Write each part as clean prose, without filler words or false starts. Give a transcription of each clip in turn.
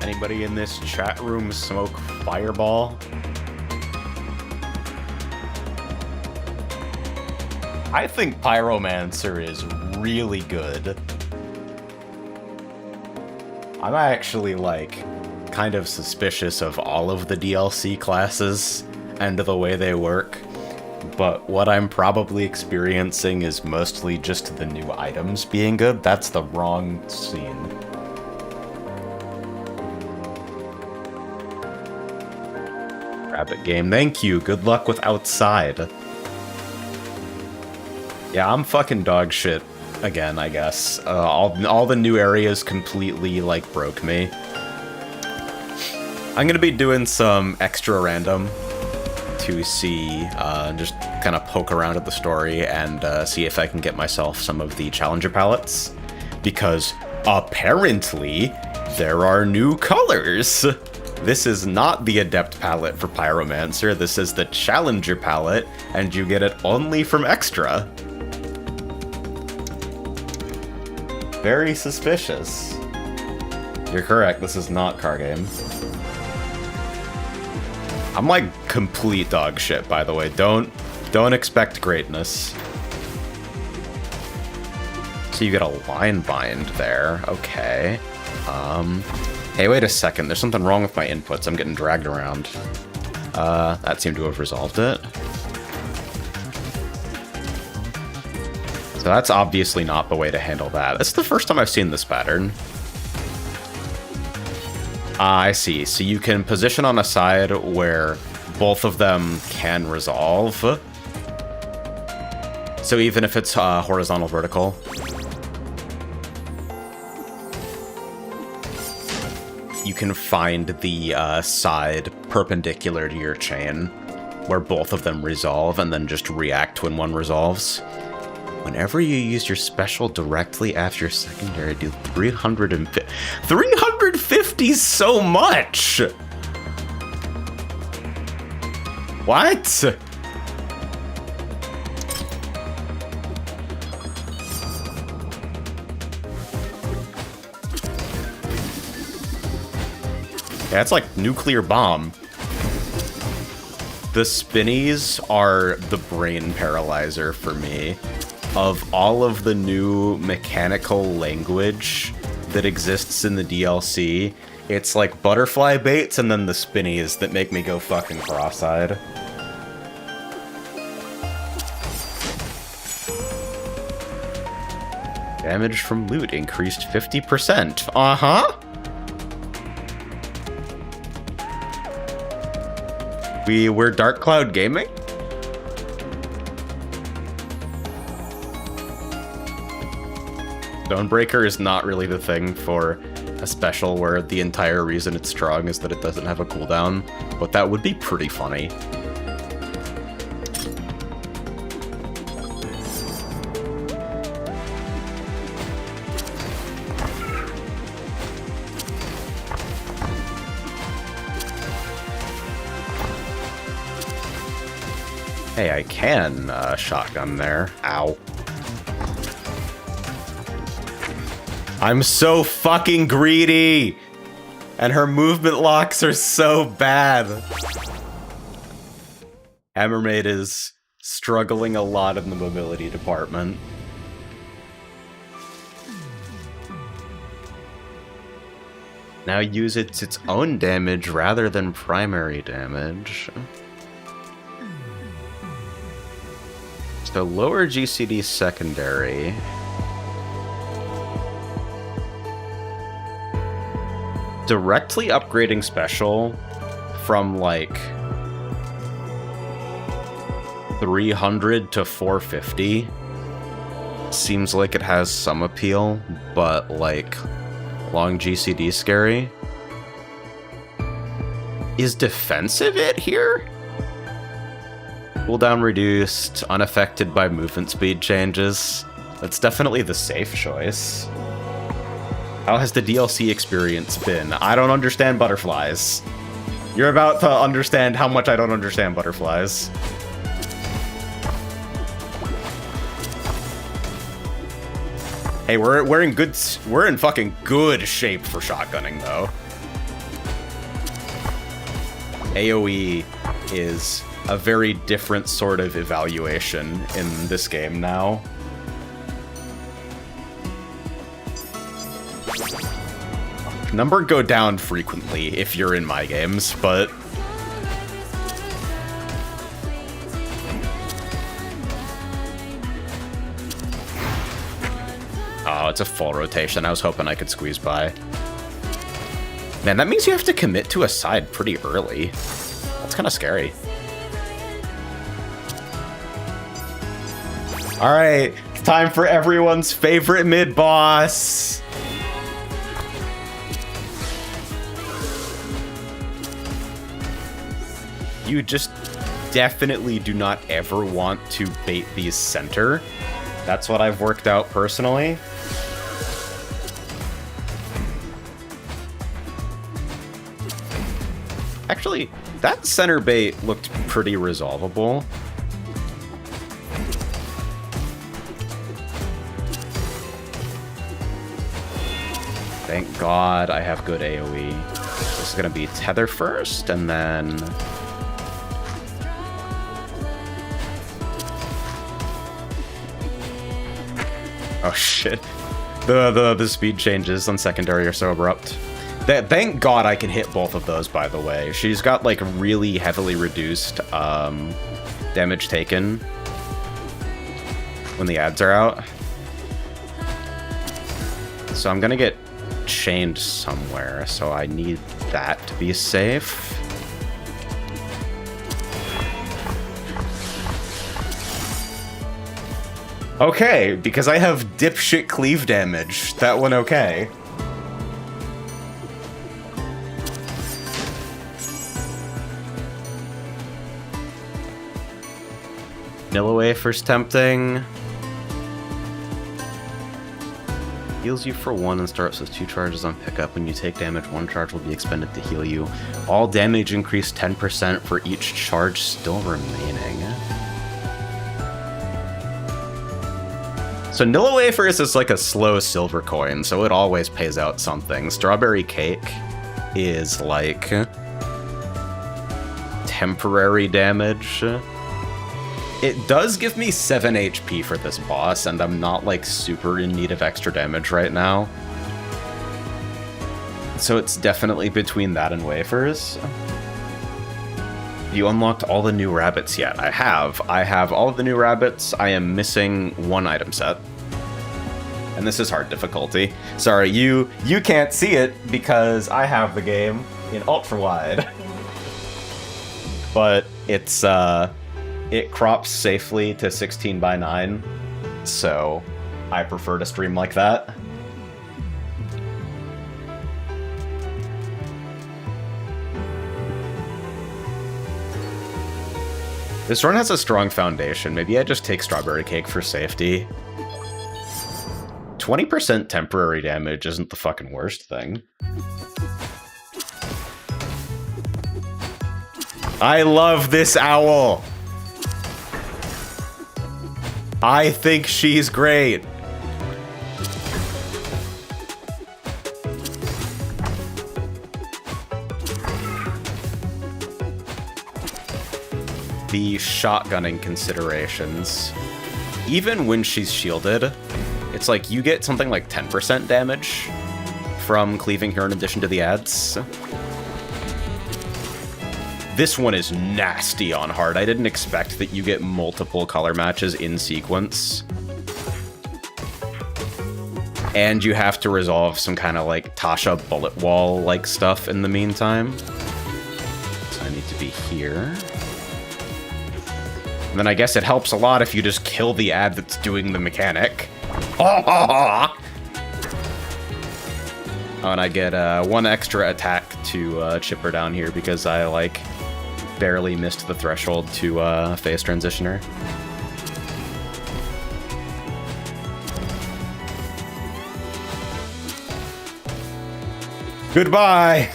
Anybody in this chat room smoke Fireball? I think Pyromancer is really good. I'm actually, like, kind of suspicious of all of the DLC classes and the way they work, but what I'm probably experiencing is mostly just the new items being good. That's the wrong scene. Rabbit game, thank you. Good luck with outside. Yeah, I'm fucking dog shit again, I guess. All the new areas completely, like, broke me. I'm gonna be doing some extra random to see, just kind of poke around at the story and see if I can get myself some of the Challenger palettes, because apparently there are new colors. This is not the Adept palette for Pyromancer, this is the Challenger palette, and you get it only from Extra. Very suspicious. You're correct, this is not car game. I'm like complete dog shit, by the way. Don't expect greatness. So you get a line bind there. Okay. Hey, wait a second. There's something wrong with my inputs. I'm getting dragged around. That seemed to have resolved it. So that's obviously not the way to handle that. That's the first time I've seen this pattern. I see. So you can position on a side where both of them can resolve. So even if it's horizontal, vertical. You can find the side perpendicular to your chain where both of them resolve and then just react when one resolves. Whenever you use your special directly after your secondary, do 350. 350 so much! What? Yeah, it's like nuclear bomb. The spinnies are the brain paralyzer for me. Of all of the new mechanical language that exists in the DLC, it's like butterfly baits and then the spinnies that make me go fucking cross-eyed. Damage from loot increased 50%. Uh-huh. We're Dark Cloud Gaming? Stonebreaker is not really the thing for a special where the entire reason it's strong is that it doesn't have a cooldown, but that would be pretty funny. Hey, I can shotgun there. Ow. I'm so fucking greedy! And her movement locks are so bad. Hammermaid is struggling a lot in the mobility department. Now use its own damage rather than primary damage. So lower GCD secondary. Directly upgrading special from like 300 to 450 seems like it has some appeal, but like long GCD scary. Is defensive it here? Cooldown reduced, unaffected by movement speed changes. That's definitely the safe choice. How has the DLC experience been? I don't understand butterflies. You're about to understand how much I don't understand butterflies. Hey, we're in fucking good shape for shotgunning though. AoE is a very different sort of evaluation in this game now. Number go down frequently if you're in my games, but... Oh, it's a full rotation. I was hoping I could squeeze by. Man, that means you have to commit to a side pretty early. That's kind of scary. Alright, it's time for everyone's favorite mid-boss! You just definitely do not ever want to bait these center. That's what I've worked out personally. Actually, that center bait looked pretty resolvable. Thank God I have good AoE. This is gonna be tether first, and then... Oh shit. The speed changes on secondary are so abrupt. Thank God I can hit both of those, by the way. She's got, like, really heavily reduced damage taken when the ads are out. So I'm gonna get chained somewhere, so I need that to be safe. Okay, because I have dipshit cleave damage. That went okay. Vanilla Wafer's tempting. Heals you for 1 and starts with 2 charges on pickup. When you take damage, 1 charge will be expended to heal you. All damage increased 10% for each charge still remaining. So Nilla Wafers is like a slow silver coin, so it always pays out something. Strawberry Cake is like temporary damage. It does give me 7 HP for this boss, and I'm not like super in need of extra damage right now. So it's definitely between that and Wafers. You unlocked all the new rabbits yet? I have. I have all of the new rabbits. I am missing 1 item set. And this is hard difficulty. Sorry, you can't see it because I have the game in ultra wide. But it's it crops safely to 16:9, so I prefer to stream like that. This run has a strong foundation. Maybe I just take Strawberry Cake for safety. 20% temporary damage isn't the fucking worst thing. I love this owl! I think she's great. The shotgunning considerations. Even when she's shielded, it's like you get something like 10% damage from cleaving her in addition to the ads. This one is nasty on hard. I didn't expect that you get multiple color matches in sequence. And you have to resolve some kind of like Tasha bullet wall like stuff in the meantime. So I need to be here. And then I guess it helps a lot if you just kill the ad that's doing the mechanic. Oh, and I get 1 extra attack to chip her down here because I like barely missed the threshold to phase transitioner. Goodbye!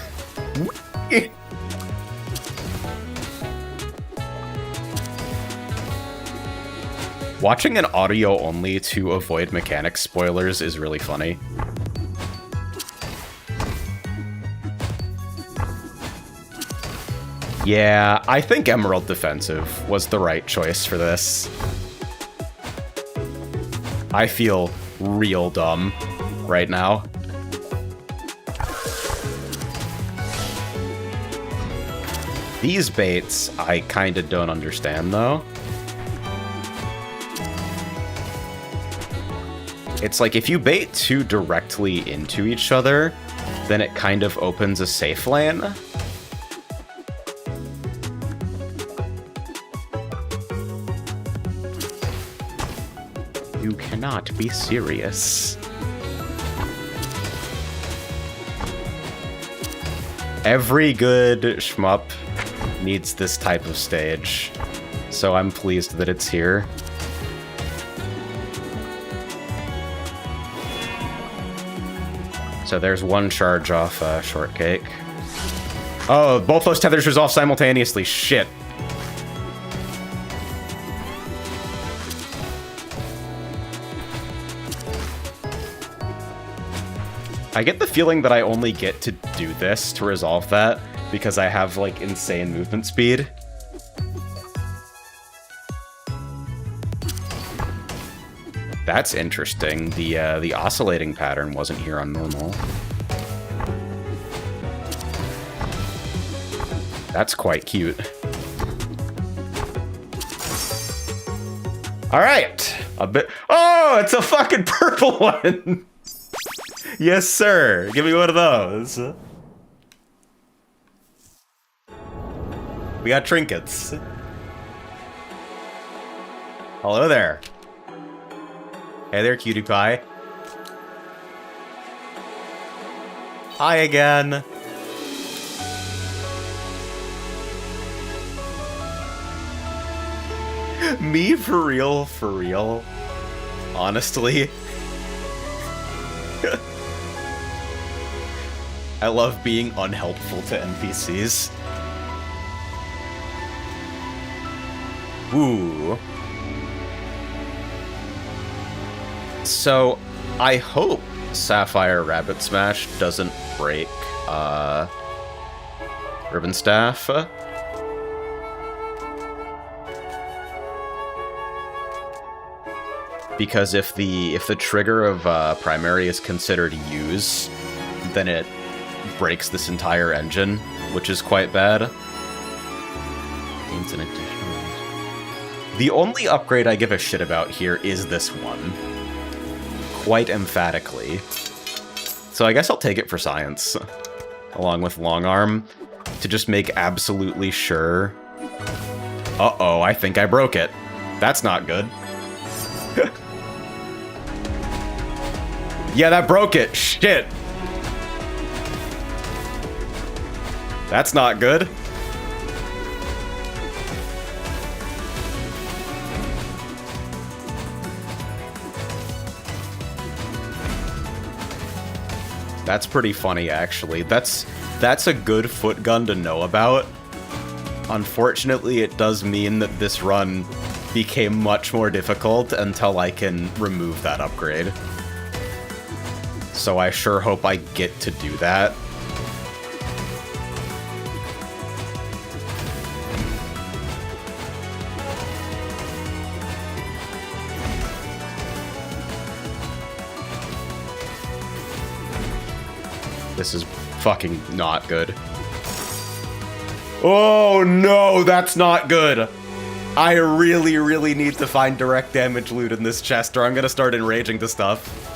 Watching an audio only to avoid mechanics spoilers is really funny. Yeah, I think Emerald Defensive was the right choice for this. I feel real dumb right now. These baits, I kinda don't understand, though. It's like, if you bait too directly into each other, then it kind of opens a safe lane. You cannot be serious. Every good shmup needs this type of stage, so I'm pleased that it's here. So there's one charge off Shortcake. Oh, both those tethers resolve simultaneously. Shit. I get the feeling that I only get to do this to resolve that because I have, like, insane movement speed. That's interesting. The oscillating pattern wasn't here on normal. That's quite cute. All right, a bit. Oh, it's a fucking purple one. Yes, sir. Give me one of those. We got trinkets. Hello there. Hey there, cutie pie. Hi again. Me for real, for real. Honestly. I love being unhelpful to NPCs. Ooh. So, I hope Sapphire Rabbit Smash doesn't break, Ribbon Staff. Because if the trigger of Primary is considered use, then it breaks this entire engine, which is quite bad. Gains an additional. The only upgrade I give a shit about here is this one. Quite emphatically. So I guess I'll take it for science, along with Long Arm, to just make absolutely sure. Uh-oh, I think I broke it. That's not good. Yeah, that broke it. Shit. That's not good. That's pretty funny, actually. That's a good foot gun to know about. Unfortunately, it does mean that this run became much more difficult until I can remove that upgrade. So I sure hope I get to do that. This is fucking not good. Oh no, that's not good. I really, really need to find direct damage loot in this chest or I'm gonna start enraging to stuff.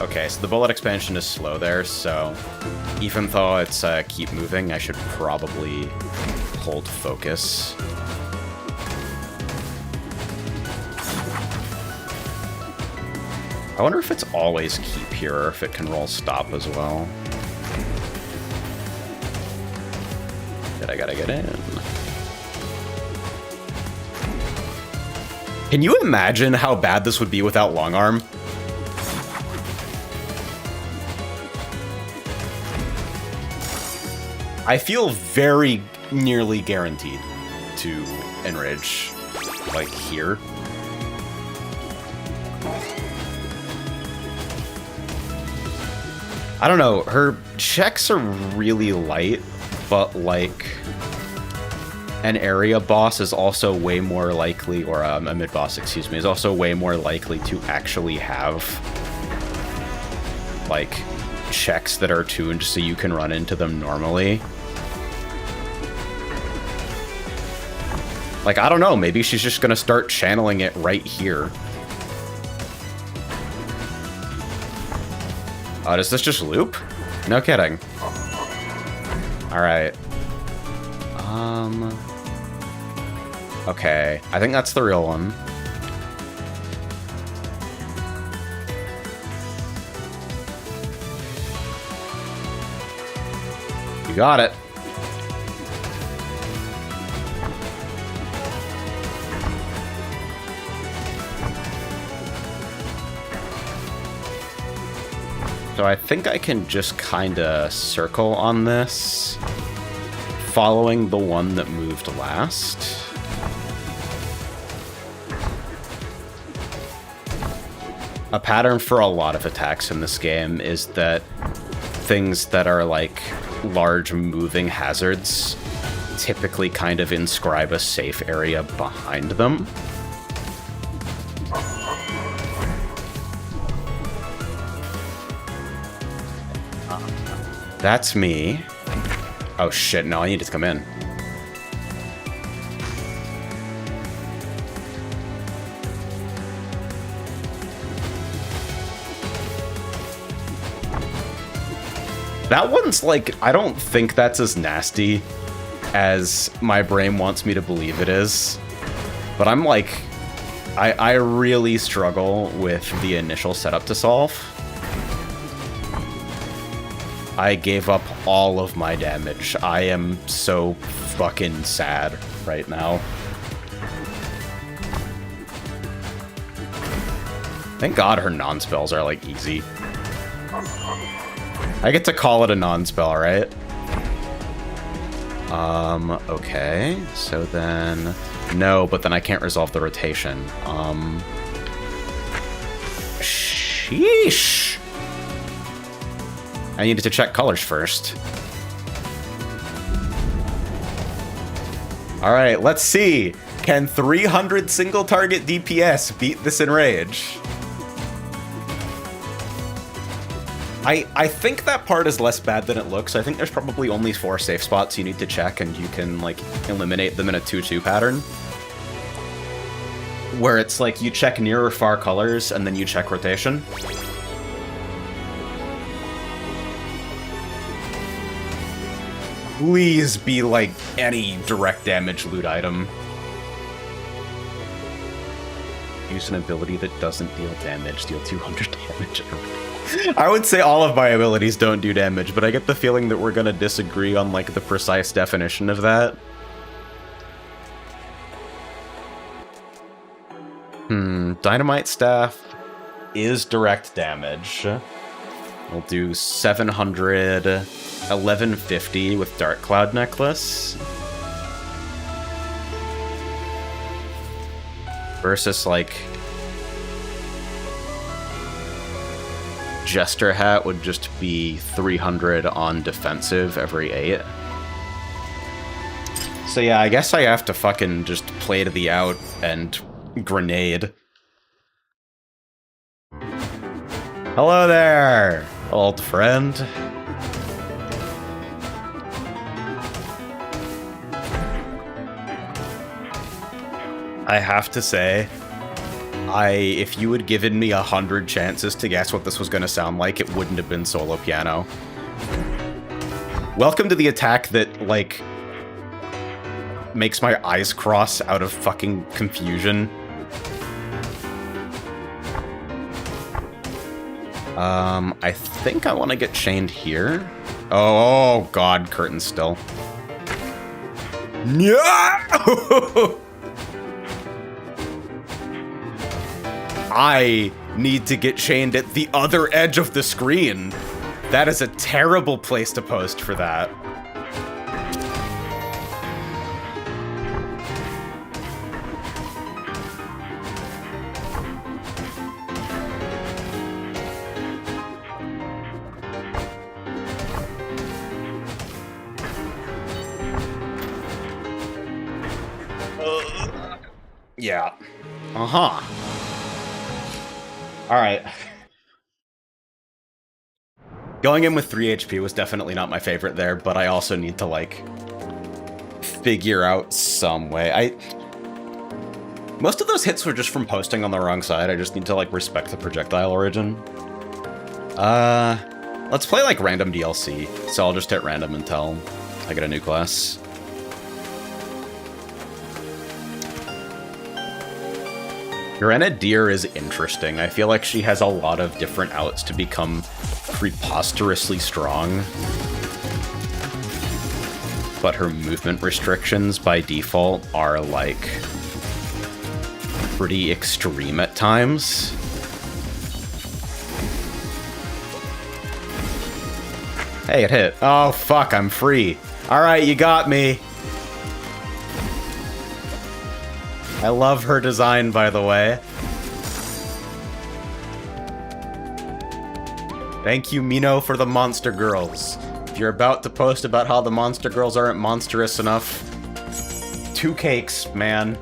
Okay, so the bullet expansion is slow there, so even though it's keep moving, I should probably hold focus. I wonder if it's always keep here, or if it can roll stop as well. But I gotta get in. Can you imagine how bad this would be without Long Arm? I feel very nearly guaranteed to enrage, like, here. I don't know, her checks are really light, but like an area boss is also way more likely, or a mid-boss, excuse me, is also way more likely to actually have like checks that are tuned so you can run into them normally. Like, I don't know, maybe she's just gonna start channeling it right here. Oh, does this just loop? No kidding. Alright. Okay, I think that's the real one. You got it. So I think I can just kind of circle on this, following the one that moved last. A pattern for a lot of attacks in this game is that things that are like large moving hazards typically kind of inscribe a safe area behind them. That's me. Oh shit, no, I need to come in. That one's like, I don't think that's as nasty as my brain wants me to believe it is. But I'm like, I really struggle with the initial setup to solve. I gave up all of my damage. I am so fucking sad right now. Thank God her non-spells are like easy. I get to call it a non-spell, right? Okay. So then... No, but then I can't resolve the rotation. Sheesh! I needed to check colors first. Alright, let's see. Can 300 single target DPS beat this Enrage? I think that part is less bad than it looks. I think there's probably only 4 safe spots you need to check, and you can, like, eliminate them in a 2-2 pattern. Where it's like, you check near or far colors, and then you check rotation. Please be, like, any direct damage loot item. Use an ability that doesn't deal damage, deal 200 damage. I would say all of my abilities don't do damage, but I get the feeling that we're gonna disagree on, like, the precise definition of that. Dynamite Staff is direct damage. We'll do 700, 1150 with Dark Cloud Necklace. Versus, like... Jester Hat would just be 300 on defensive every 8. So yeah, I guess I have to fucking just play to the out and grenade. Hello there, old friend. I have to say, if you had given me 100 chances to guess what this was going to sound like, it wouldn't have been solo piano. Welcome to the attack that, like, makes my eyes cross out of fucking confusion. I think I want to get chained here. Oh, God, curtain still. Yeah! I need to get chained at the other edge of the screen. That is a terrible place to post for that. Yeah. Uh-huh. Alright. Going in with 3 HP was definitely not my favorite there, but I also need to, like, figure out some way. Most of those hits were just from posting on the wrong side. I just need to, like, respect the projectile origin. Let's play, like, random DLC. So I'll just hit random until I get a new class. Grenadier is interesting. I feel like she has a lot of different outs to become preposterously strong. But her movement restrictions by default are, like, pretty extreme at times. Hey, it hit. Oh, fuck, I'm free. Alright, you got me. I love her design, by the way. Thank you, Mino, for the Monster Girls. If you're about to post about how the Monster Girls aren't monstrous enough, 2 cakes, man.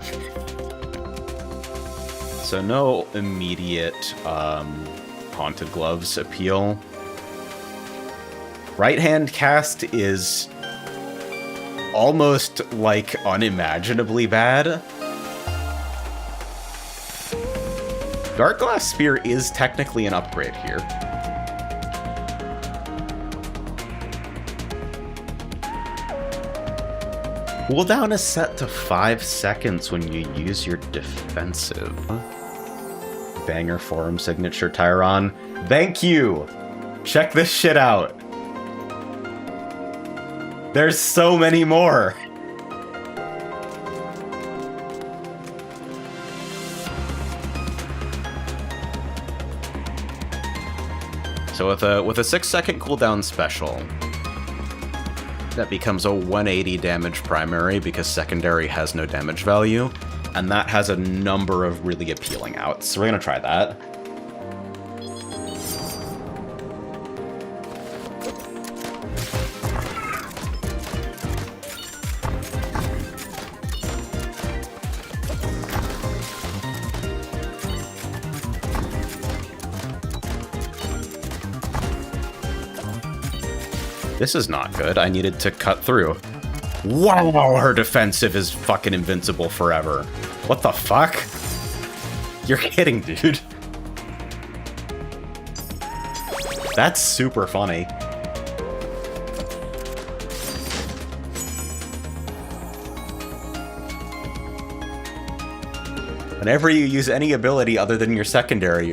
So no immediate Haunted Gloves appeal. Right-hand cast is almost, like, unimaginably bad. Dark Glass Spear is technically an upgrade here. Cooldown is set to 5 seconds when you use your defensive. Banger forum signature, Tyron. Thank you! Check this shit out. There's so many more! So with a 6-second cooldown special, that becomes a 180 damage primary because secondary has no damage value, and that has a number of really appealing outs. So we're gonna try that. This is not good. I needed to cut through. Wow, her defensive is fucking invincible forever. What the fuck? You're kidding, dude. That's super funny. Whenever you use any ability other than your secondary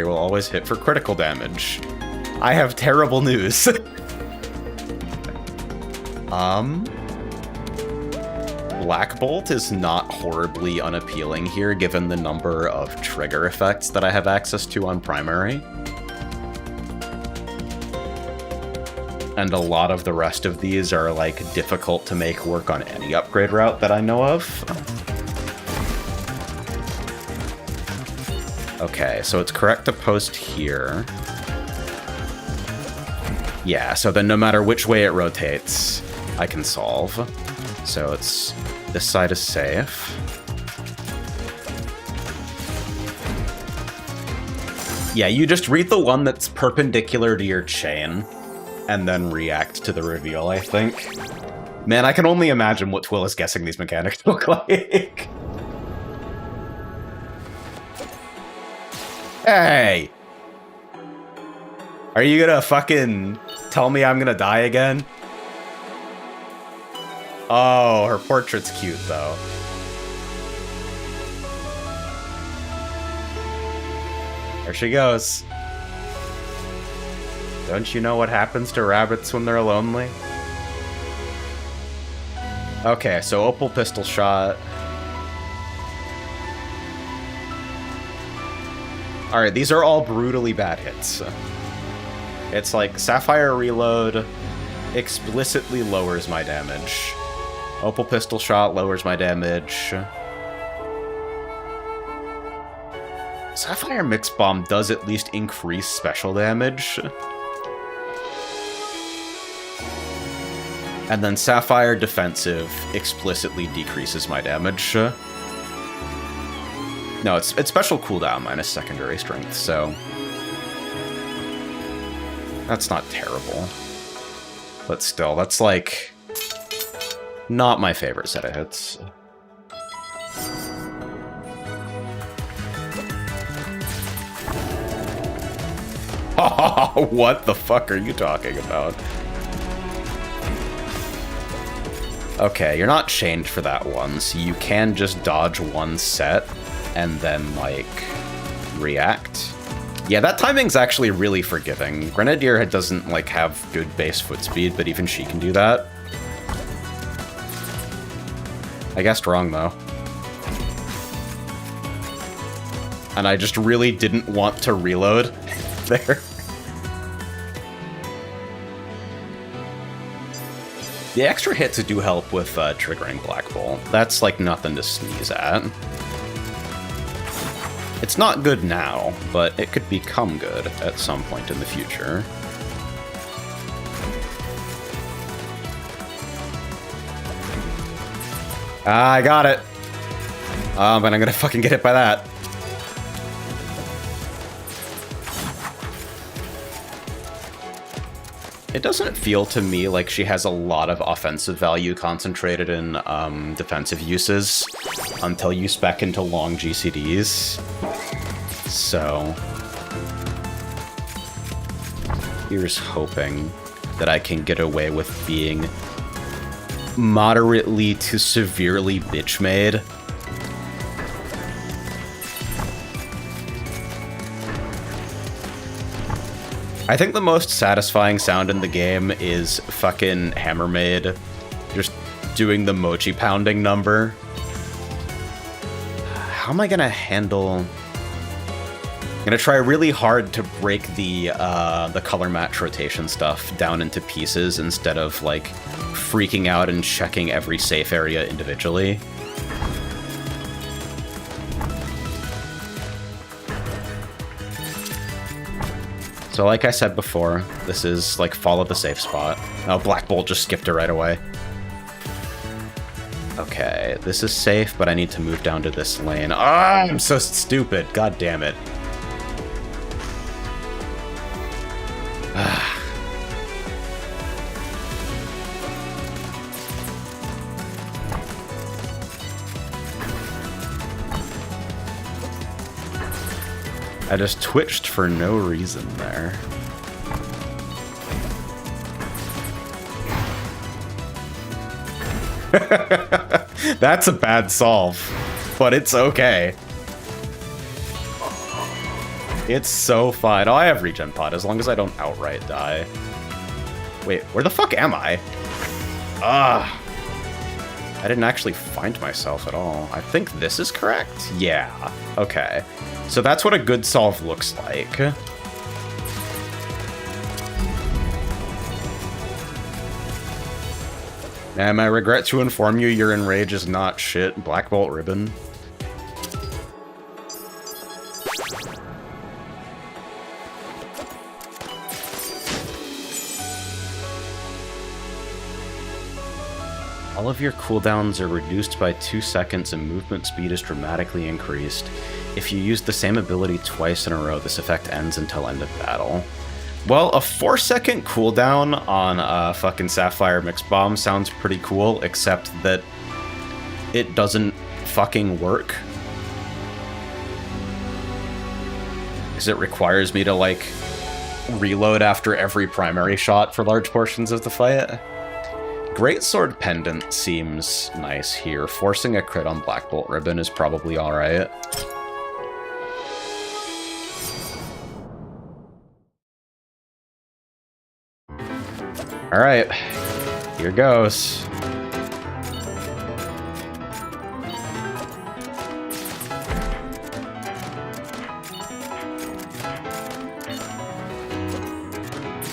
will always hit for critical damage. I have terrible news. Black Bolt is not horribly unappealing here, given the number of trigger effects that I have access to on primary. And a lot of the rest of these are, like, difficult to make work on any upgrade route that I know of. Okay, so it's correct to post here. Yeah, so then no matter which way it rotates, I can solve. So it's... this side is safe. Yeah, you just read the one that's perpendicular to your chain, and then react to the reveal, I think. Man, I can only imagine what Twill is guessing these mechanics look like. Hey! Are you gonna fucking tell me I'm gonna die again? Oh, her portrait's cute, though. There she goes. Don't you know what happens to rabbits when they're lonely? Okay, so Opal Pistol Shot. Alright, these are all brutally bad hits. It's like Sapphire Reload explicitly lowers my damage. Opal Pistol Shot lowers my damage. Sapphire Mix Bomb does at least increase special damage. And then Sapphire Defensive explicitly decreases my damage. No, it's special cooldown minus secondary strength, so that's not terrible. But still, that's like not my favorite set of hits. Oh, what the fuck are you talking about? Okay, you're not chained for that one, so you can just dodge one set and then, like, react. Yeah, that timing's actually really forgiving. Grenadier doesn't, like, have good base foot speed, but even she can do that. I guessed wrong, though. And I just really didn't want to reload there. The extra hits do help with triggering Black Bolt. That's, like, nothing to sneeze at. It's not good now, but it could become good at some point in the future. Ah, I got it! But I'm gonna fucking get hit by that. It doesn't feel to me like she has a lot of offensive value concentrated in defensive uses until you spec into long GCDs. So here's hoping that I can get away with being moderately to severely bitch-made. I think the most satisfying sound in the game is fucking Hammermaid just doing the mochi pounding number. How am I gonna handle... I'm gonna try really hard to break the color match rotation stuff down into pieces instead of, like, freaking out and checking every safe area individually. So like I said before, this is like follow the safe spot. Oh, Black Bolt just skipped it right away. Okay, this is safe, but I need to move down to this lane. Ah, I'm so stupid. God damn it. I just twitched for no reason there. That's a bad solve, but it's okay. It's so fine. Oh, I have regen pod as long as I don't outright die. Wait, where the fuck am I? Ah, I didn't actually find myself at all. I think this is correct? Yeah, okay. So that's what a good solve looks like. And I regret to inform you, your enrage is not shit. Black Bolt ribbon. All of your cooldowns are reduced by 2 seconds and movement speed is dramatically increased. If you use the same ability twice in a row, this effect ends until end of battle. Well, a 4-second cooldown on fucking Sapphire Mix Bomb sounds pretty cool, except that it doesn't fucking work. Because it requires me to, like, reload after every primary shot for large portions of the fight. Greatsword Pendant seems nice here. Forcing a crit on Black Bolt Ribbon is probably alright. Alright, here goes.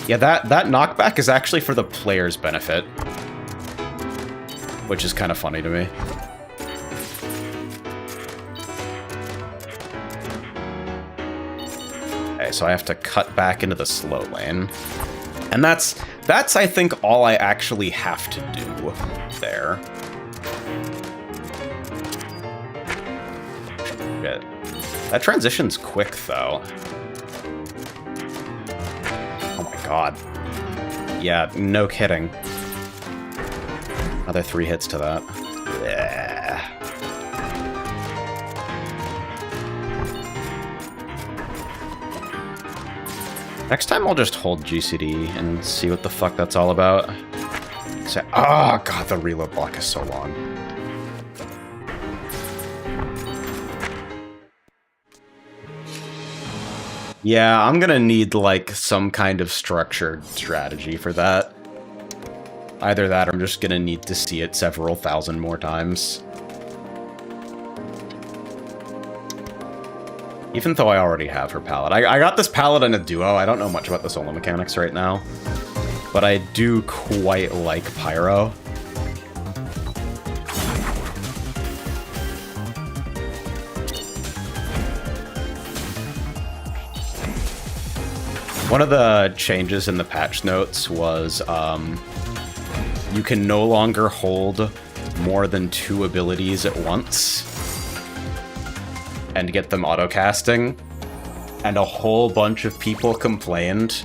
Yeah, that knockback is actually for the player's benefit, which is kind of funny to me. Okay, so I have to cut back into the slow lane. And that's I think, all I actually have to do there. Shit. That transition's quick, though. Oh my god. Yeah, no kidding. Another 3 hits to that. Yeah. Next time I'll just hold GCD and see what the fuck that's all about. So, oh god, the reload block is so long. Yeah, I'm gonna need, like, some kind of structured strategy for that. Either that or I'm just gonna need to see it several thousand more times. Even though I already have her palette. I got this palette in a duo. I don't know much about the solo mechanics right now. But I do quite like Pyro. One of the changes in the patch notes was you can no longer hold more than 2 abilities at once and get them auto-casting. And a whole bunch of people complained,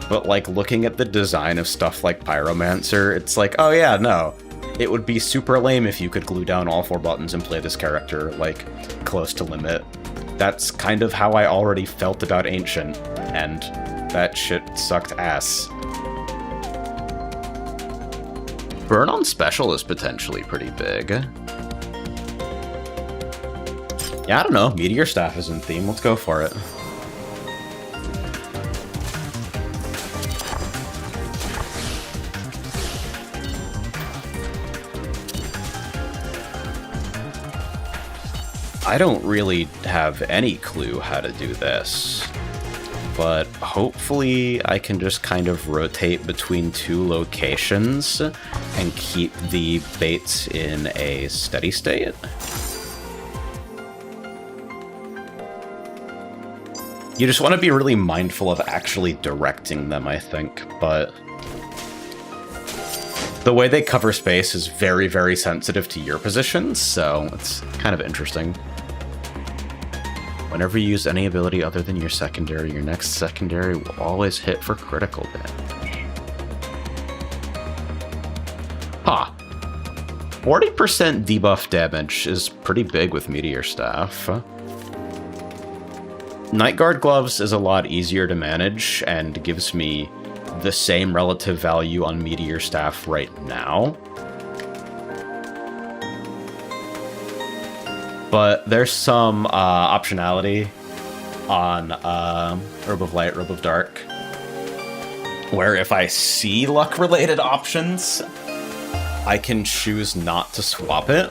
but like looking at the design of stuff like Pyromancer, it's like, oh yeah, no. It would be super lame if you could glue down all 4 buttons and play this character, like, close to limit. That's kind of how I already felt about Ancient, and that shit sucked ass. Burn on special is potentially pretty big. Yeah, I don't know. Meteor Staff is in theme. Let's go for it. I don't really have any clue how to do this, but hopefully I can just kind of rotate between 2 locations and keep the baits in a steady state. You just want to be really mindful of actually directing them, I think, but the way they cover space is very, very sensitive to your position, so it's kind of interesting. Whenever you use any ability other than your secondary, your next secondary will always hit for critical damage. Huh. 40% debuff damage is pretty big with Meteor Staff. Night Guard Gloves is a lot easier to manage and gives me the same relative value on Meteor Staff right now. But there's some optionality on Robe of Light, Robe of Dark, where if I see luck-related options, I can choose not to swap it.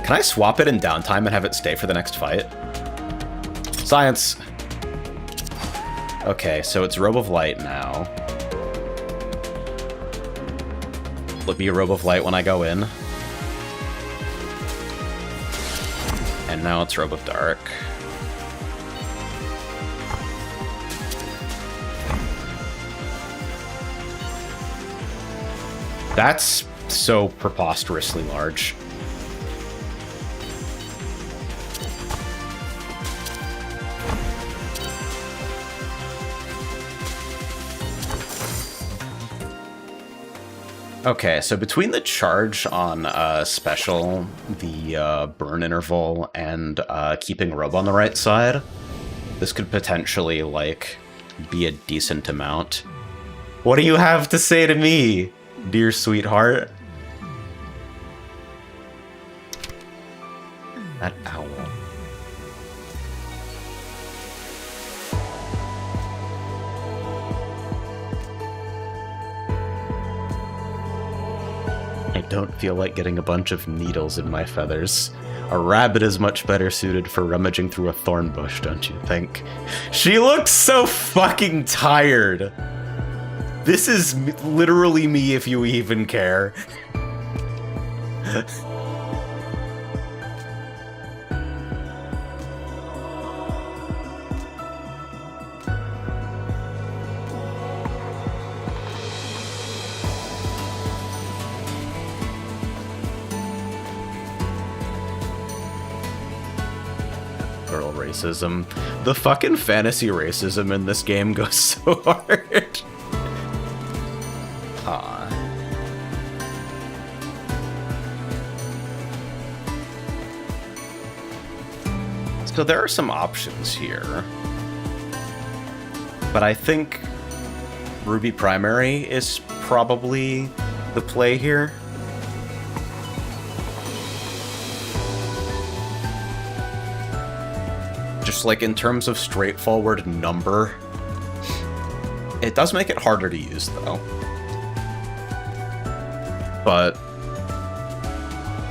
Can I swap it in downtime and have it stay for the next fight? Science! Okay, so it's Robe of Light now. Let me Robe of Light when I go in. And now it's Robe of Dark. That's so preposterously large. Okay, so between the charge on special, the burn interval, and keeping Robe on the right side, this could potentially, like, be a decent amount. What do you have to say to me, dear sweetheart? That owl. I don't feel like getting a bunch of needles in my feathers. A rabbit is much better suited for rummaging through a thorn bush, don't you think? She looks so fucking tired. This is literally me if you even care. girl racism. The fucking fantasy racism in this game goes so hard. So there are some options here. But I think Ruby Primary is probably the play here. Just like in terms of straightforward number, it does make it harder to use though. But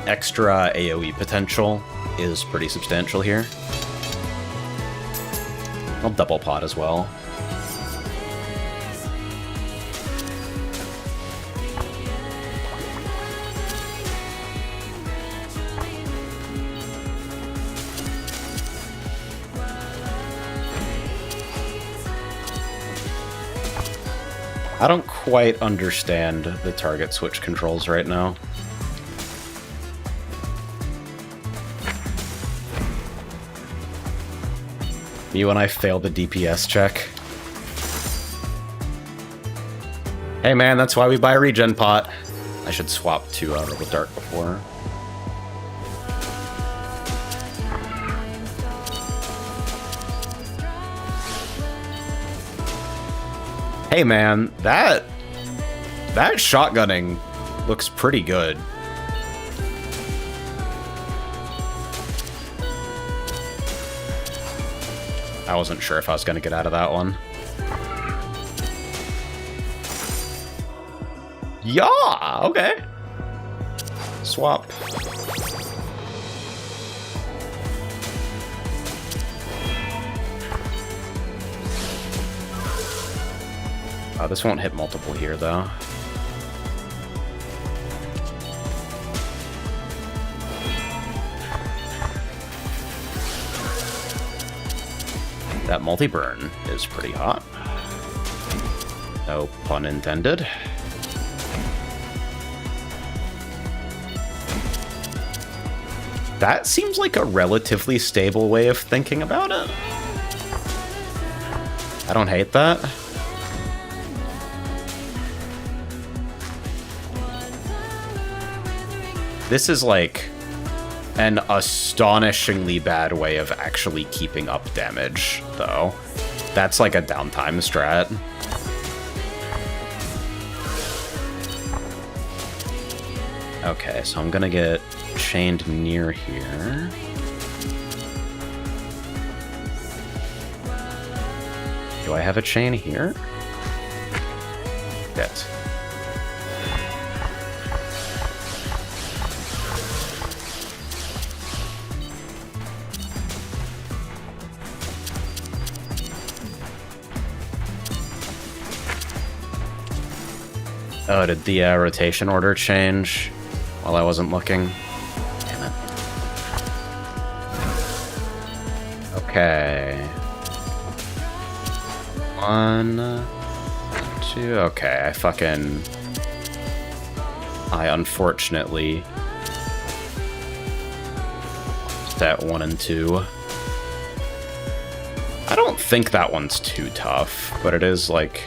extra AoE potential is pretty substantial here. I'll double pot as well. I don't quite understand the target switch controls right now. You and I failed the DPS check. Hey man, that's why we buy a regen pot. I should swap to Robo Dark before. Hey man, that shotgunning looks pretty good. I wasn't sure if I was going to get out of that one. Yeah, okay. Swap. Oh, this won't hit multiple here, though. That multi-burn is pretty hot. No pun intended. That seems like a relatively stable way of thinking about it. I don't hate that. This is like an astonishingly bad way of actually keeping up damage, though. That's like a downtime strat. Okay, so I'm gonna get chained near here. Do I have a chain here? Yes. Oh, did the rotation order change while I wasn't looking? Damn it. Okay. 1, 2. Okay, I unfortunately just at 1 and 2. I don't think that one's too tough, but it is like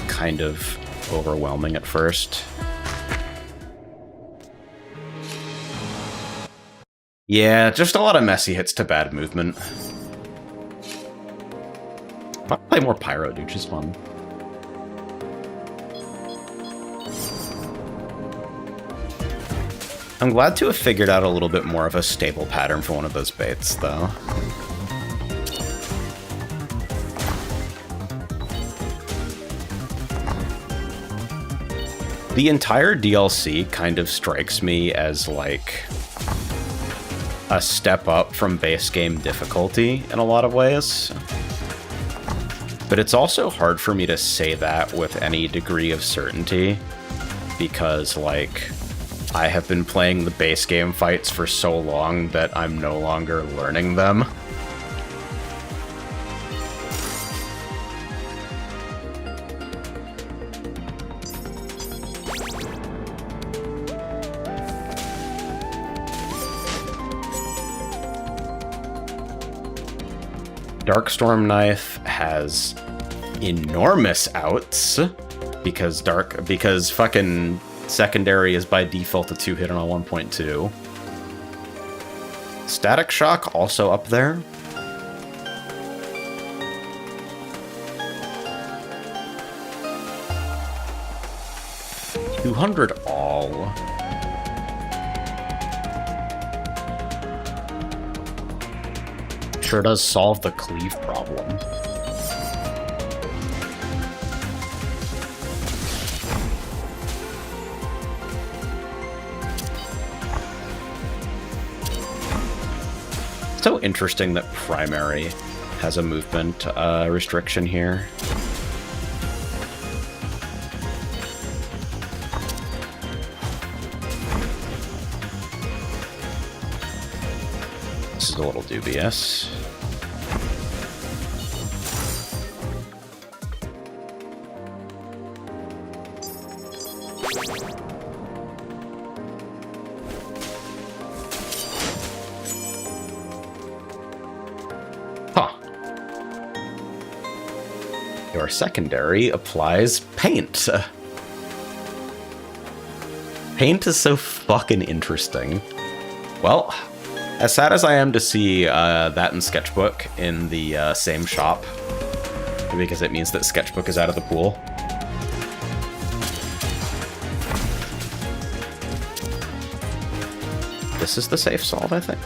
kind of overwhelming at first. Yeah, just a lot of messy hits to bad movement. I'll play more Pyro, dude, just fun. I'm glad to have figured out a little bit more of a stable pattern for one of those baits, though. The entire DLC kind of strikes me as, like, a step up from base game difficulty in a lot of ways. But it's also hard for me to say that with any degree of certainty, because, like, I have been playing the base game fights for so long that I'm no longer learning them. Darkstorm Knife has enormous outs because fucking secondary is by default a 2-hit on a 1.2. Static Shock also up there. $200 all. Sure does solve the cleave problem. So interesting that primary has a movement restriction here. This is a little dubious. Your secondary applies paint. Paint is so fucking interesting. Well, as sad as I am to see that and Sketchbook in the same shop, because it means that Sketchbook is out of the pool. This is the safe solve, I think.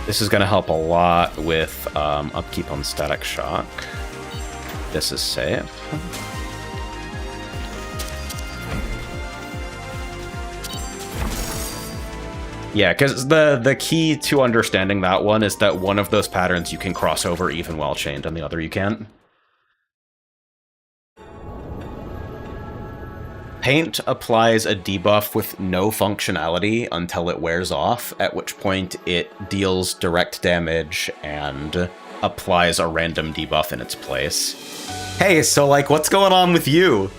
This is going to help a lot with upkeep on Static Shock. This is safe. Yeah, because the key to understanding that one is that one of those patterns you can cross over even while chained, and the other you can't. Paint applies a debuff with no functionality until it wears off, at which point it deals direct damage and applies a random debuff in its place. Hey, so like, what's going on with you?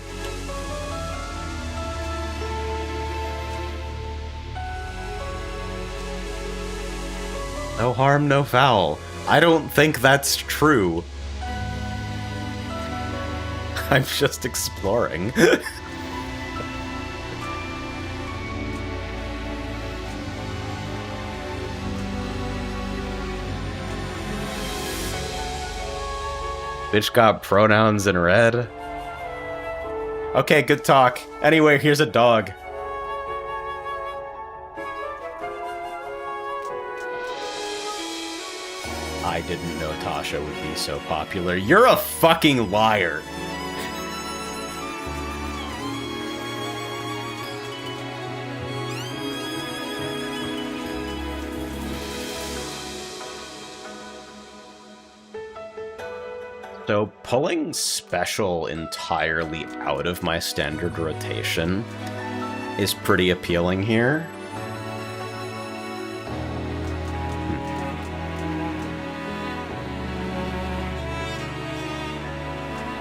No harm, no foul. I don't think that's true. I'm just exploring. Bitch got pronouns in red. Okay, good talk. Anyway, here's a dog. I didn't know Tasha would be so popular. You're a fucking liar. So pulling special entirely out of my standard rotation is pretty appealing here.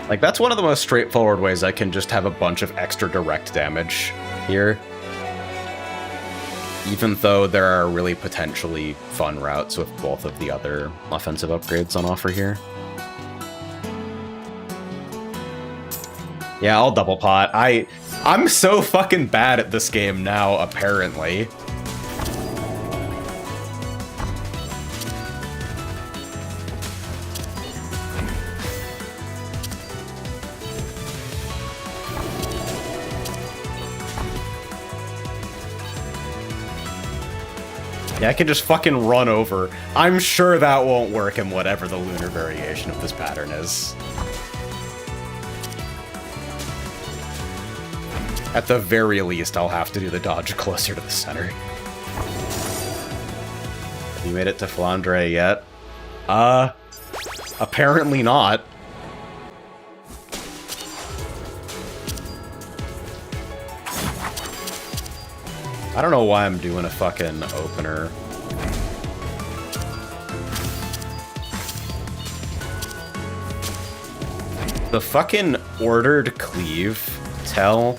Like, that's one of the most straightforward ways I can just have a bunch of extra direct damage here. Even though there are really potentially fun routes with both of the other offensive upgrades on offer here. Yeah, I'll double pot. I'm so fucking bad at this game now, apparently. Yeah, I can just fucking run over. I'm sure that won't work in whatever the lunar variation of this pattern is. At the very least, I'll have to do the dodge closer to the center. Have you made it to Flandre yet? Apparently not. I don't know why I'm doing a fucking opener. The fucking ordered cleave tell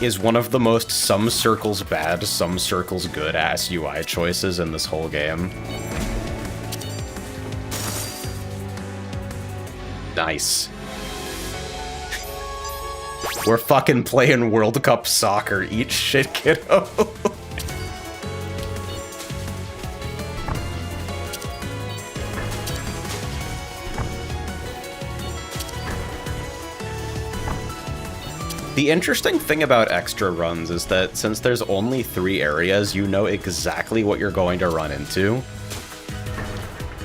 is one of the most some circles bad, some circles good ass UI choices in this whole game. Nice. We're fucking playing World Cup soccer. Eat shit, kiddo. The interesting thing about extra runs is that since there's only 3 areas, you know exactly what you're going to run into.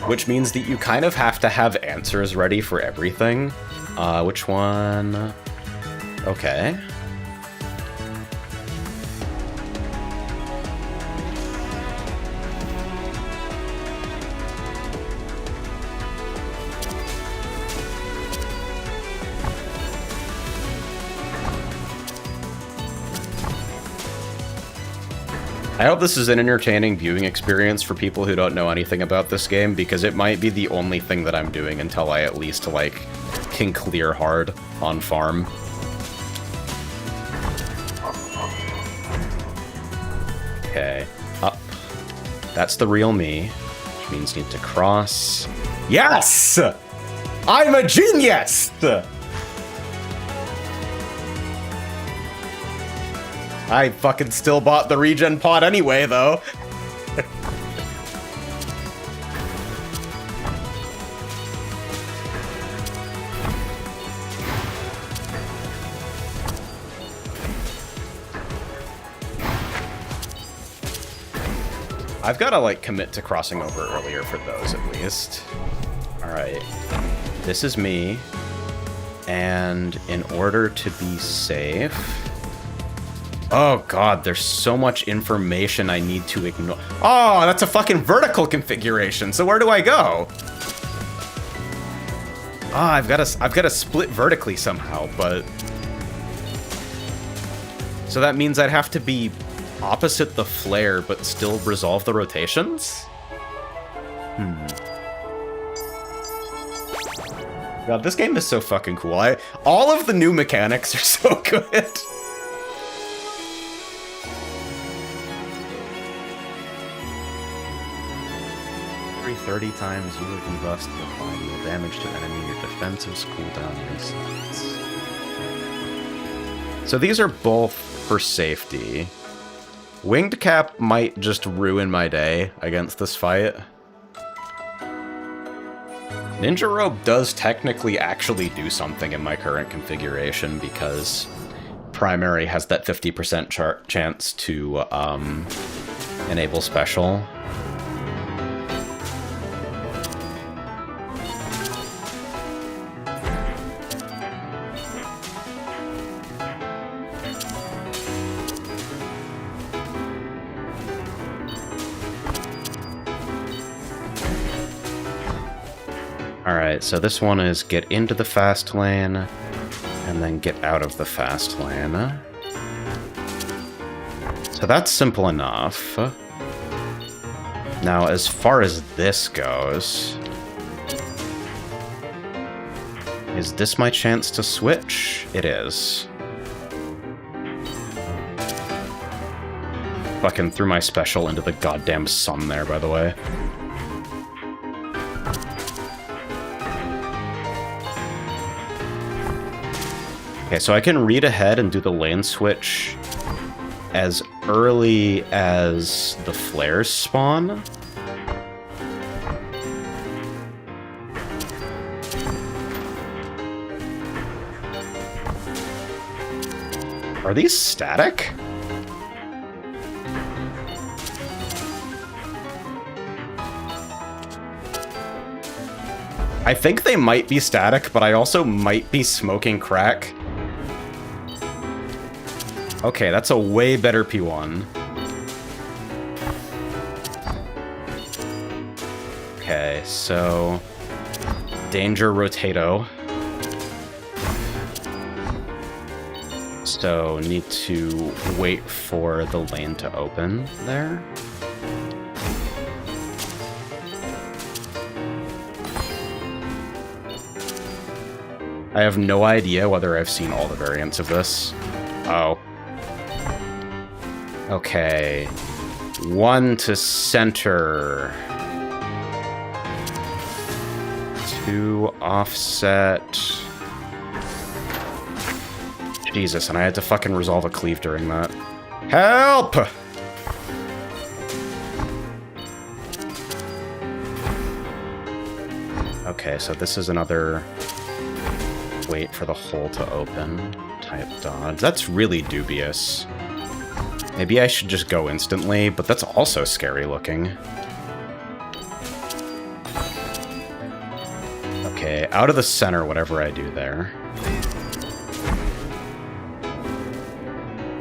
Which means that you kind of have to have answers ready for everything. Which one? Okay. I hope this is an entertaining viewing experience for people who don't know anything about this game, because it might be the only thing that I'm doing until I at least, like, can clear hard on farm. Okay, up. That's the real me, which means need to cross. Yes! I'm a genius! I fucking still bought the regen pod anyway, though. I've got to, like, commit to crossing over earlier for those, at least. Alright. This is me. And in order to be safe... Oh god, there's so much information I need to ignore. Oh, that's a fucking vertical configuration, so where do I go? Ah, I've got to split vertically somehow, but... So that means I'd have to be opposite the flare, but still resolve the rotations? God, this game is so fucking cool. All of the new mechanics are so good. 30 times you will combust, applying no damage to enemy, your defensives cooldown resets. So these are both for safety. Winged Cap might just ruin my day against this fight. Ninja Robe does technically actually do something in my current configuration because primary has that 50% chance to enable special. Alright, so this one is get into the fast lane, and then get out of the fast lane. So that's simple enough. Now, as far as this goes... Is this my chance to switch? It is. Fucking threw my special into the goddamn sun there, by the way. Okay, so I can read ahead and do the lane switch as early as the flares spawn. Are these static? I think they might be static, but I also might be smoking crack. Okay, that's a way better P1. Okay, so... Danger Rotato. So, need to wait for the lane to open there. I have no idea whether I've seen all the variants of this. Oh. Okay. 1 to center. 2 offset. Jesus, and I had to fucking resolve a cleave during that. Help! Okay, so this is another wait for the hole to open type dodge. That's really dubious. Maybe I should just go instantly, but that's also scary looking. Okay, out of the center, whatever I do there.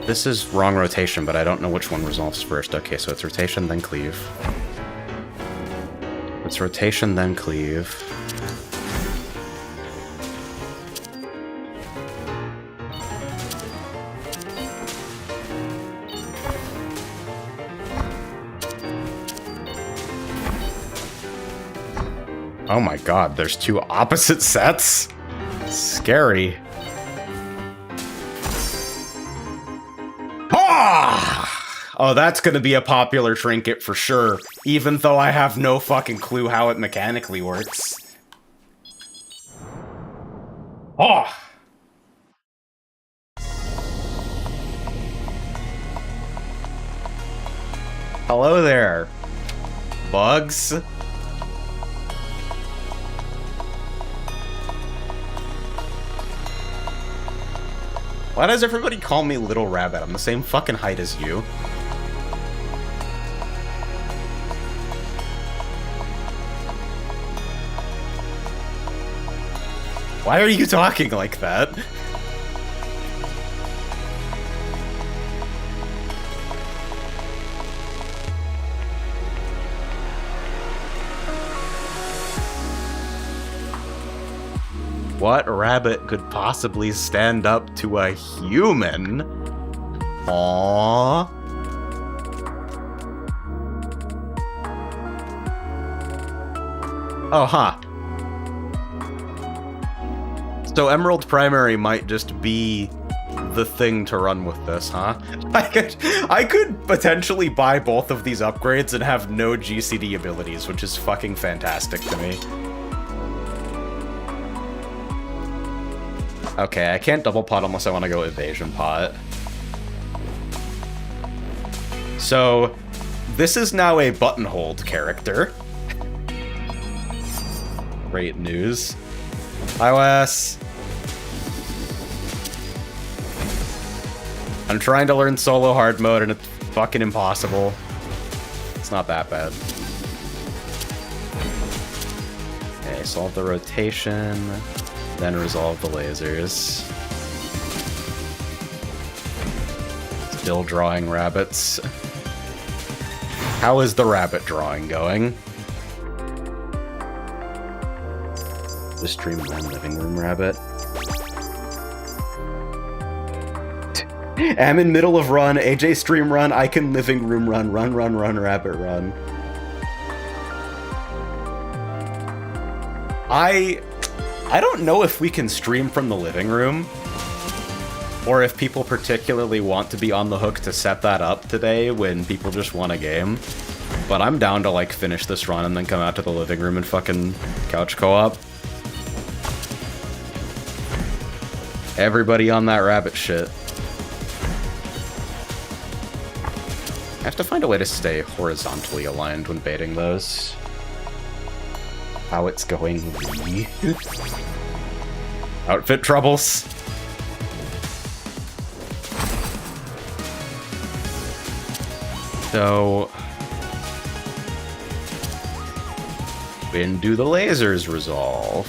This is wrong rotation, but I don't know which one resolves first. Okay, so it's rotation, then cleave. It's rotation, then cleave. Oh my god, there's 2 opposite sets? Scary. Oh, that's gonna be a popular trinket for sure, even though I have no fucking clue how it mechanically works. Oh! Hello there, bugs. Why does everybody call me Little Rabbit? I'm the same fucking height as you. Why are you talking like that? What rabbit could possibly stand up to a human? Aww. Oh, huh. So Emerald Primary might just be the thing to run with this, huh? I could potentially buy both of these upgrades and have no GCD abilities, which is fucking fantastic to me. Okay, I can't double pot unless I want to go evasion pot. So, this is now a buttonhold character. Great news. Hi, Wes. I'm trying to learn solo hard mode and it's fucking impossible. It's not that bad. Okay, solve the rotation. Then resolve the lasers. Still drawing rabbits. How is the rabbit drawing going? The stream run living room rabbit. I'm in middle of run, AJ stream run, I can living room run, run, rabbit run. I don't know if we can stream from the living room, or if people particularly want to be on the hook to set that up today when people just want a game. But I'm down to, like, finish this run and then come out to the living room and fucking couch co-op. Everybody on that rabbit shit. I have to find a way to stay horizontally aligned when baiting those. How it's going. Outfit troubles. So, when do the lasers resolve?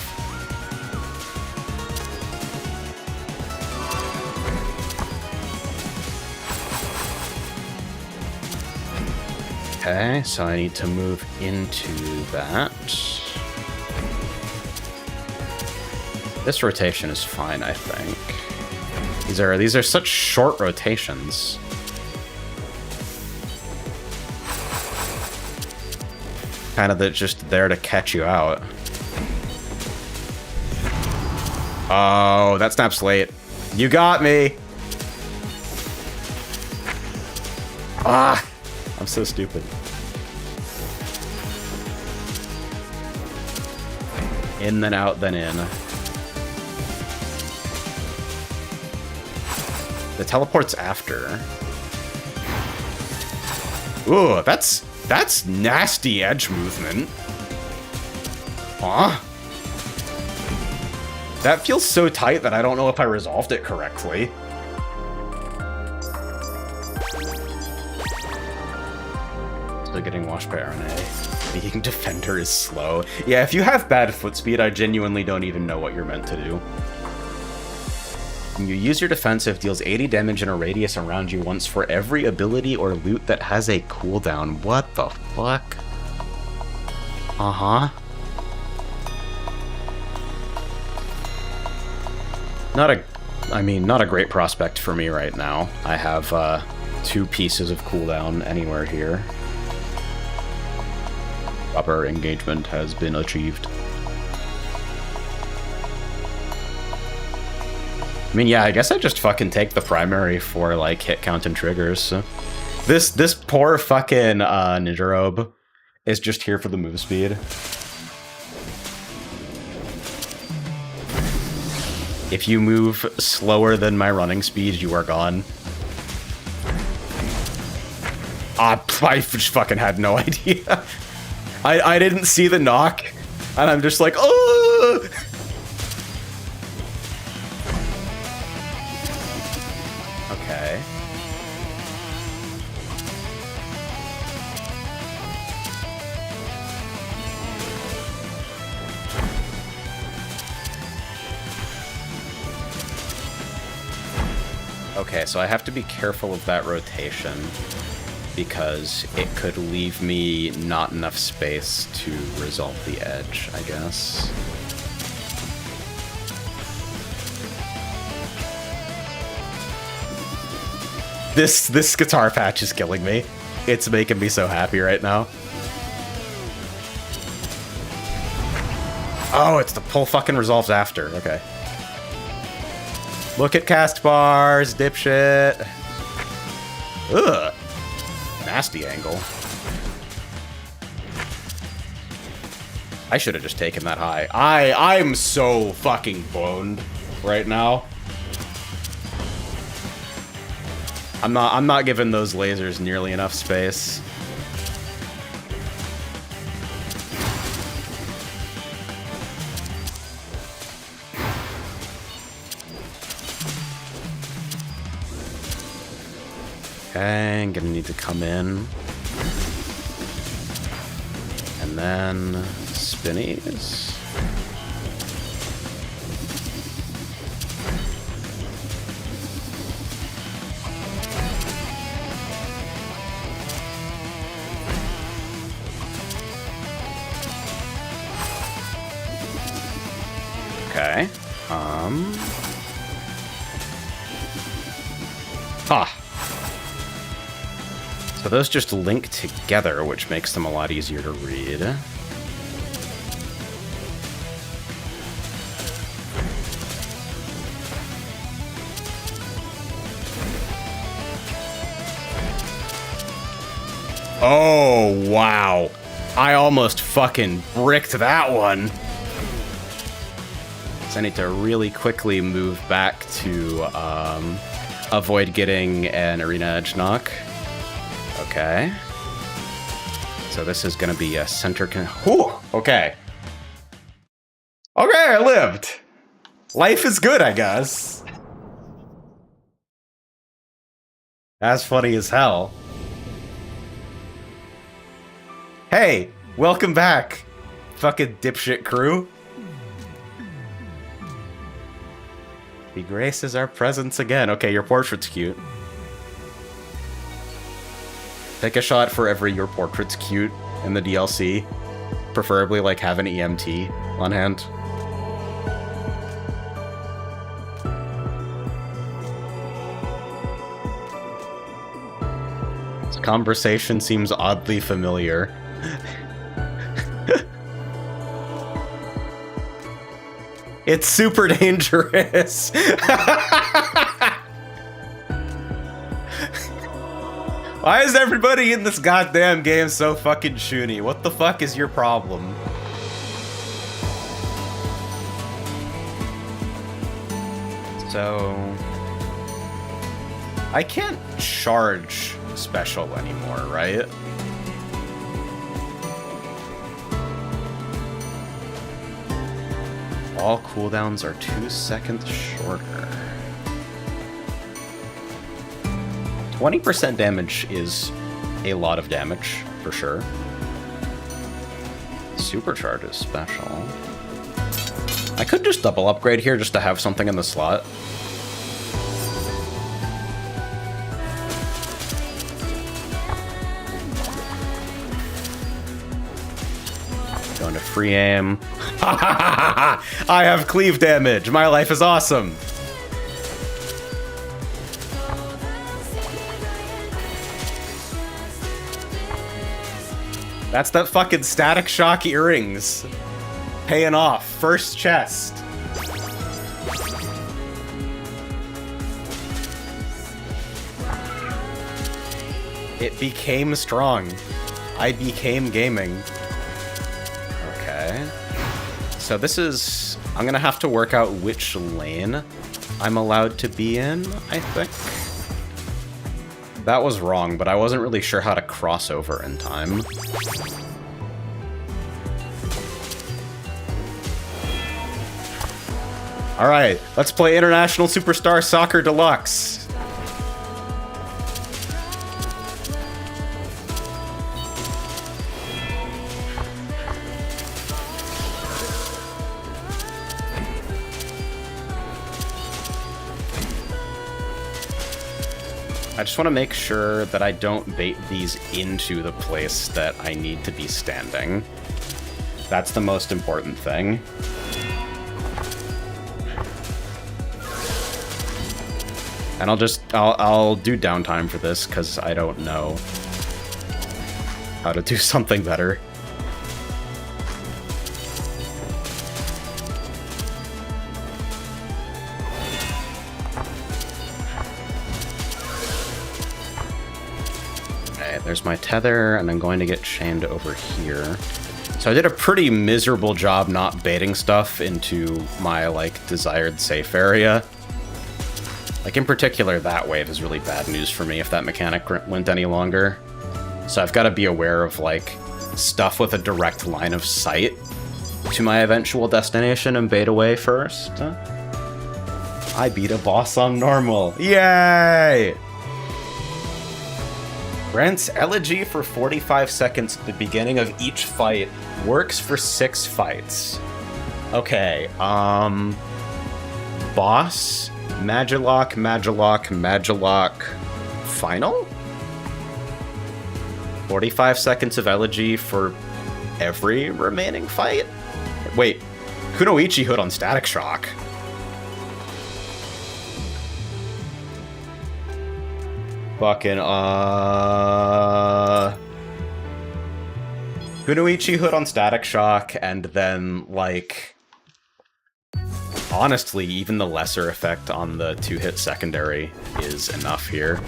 Okay, so I need to move into that. This rotation is fine, I think. These are such short rotations. Kind of just there to catch you out. Oh, that snaps late. You got me. Ah! I'm so stupid. In, then out, then in. The teleport's after. Ooh, that's nasty edge movement. Huh? That feels so tight that I don't know if I resolved it correctly. Still getting washed by RNA. Being defender is slow. Yeah, if you have bad foot speed, I genuinely don't even know what you're meant to do. When you use your defensive, deals 80 damage in a radius around you once for every ability or loot that has a cooldown. What the fuck? Uh-huh. Not a great prospect for me right now. I have 2 pieces of cooldown anywhere here. Proper engagement has been achieved. I mean, yeah, I guess I just fucking take the primary for, like, hit count and triggers. So. This poor fucking Ninja Robe is just here for the move speed. If you move slower than my running speed, you are gone. I just fucking had no idea. I didn't see the knock, and I'm just like, oh! Okay. Okay, so I have to be careful of that rotation, because it could leave me not enough space to resolve the edge, I guess. This guitar patch is killing me. It's making me so happy right now. Oh, it's the pull fucking resolves after. Okay. Look at cast bars, dipshit. Ugh. Nasty angle. I should have just taken that high. I'm so fucking boned right now. I'm not giving those lasers nearly enough space. Okay, I'm gonna need to come in. And then spinnies. Okay. So those just link together, which makes them a lot easier to read. Oh, wow. I almost fucking bricked that one. So I need to really quickly move back to avoid getting an arena edge knock. Okay. So this is going to be a center... Whew! Okay. Okay, I lived. Life is good, I guess. That's funny as hell. Hey, welcome back, fucking dipshit crew. He graces our presence again. Okay, your portrait's cute. Take a shot for every your portrait's cute in the DLC. Preferably, like, have an EMT on hand. This conversation seems oddly familiar. It's super dangerous. Why is everybody in this goddamn game so fucking shoony? What the fuck is your problem? So... I can't charge special anymore, right? All cooldowns are 2 seconds shorter. 20% damage is a lot of damage, for sure. Supercharge is special. I could just double upgrade here just to have something in the slot. Going to free aim. I have cleave damage. My life is awesome. That's that fucking Static Shock earrings. Paying off. First chest. It became strong. I became gaming. Okay. So this is... I'm gonna have to work out which lane I'm allowed to be in, I think. That was wrong, but I wasn't really sure how to cross over in time. Alright, let's play International Superstar Soccer Deluxe. I just want to make sure that I don't bait these into the place that I need to be standing. That's the most important thing. And I'll do downtime for this, because I don't know how to do something better. There's my tether, and I'm going to get chained over here. So I did a pretty miserable job not baiting stuff into my, like, desired safe area. Like, in particular, that wave is really bad news for me if that mechanic went any longer. So I've got to be aware of, like, stuff with a direct line of sight to my eventual destination and bait away first. I beat a boss on normal. Yay! Grants elegy for 45 seconds at the beginning of each fight. Works for 6 fights. Okay, boss, Magillock, final? 45 seconds of elegy for every remaining fight? Wait, Kunoichi Hood on Static Shock. Fucking, Kunoichi Hood on Static Shock, and then, like... Honestly, even the lesser effect on the 2-hit secondary is enough here.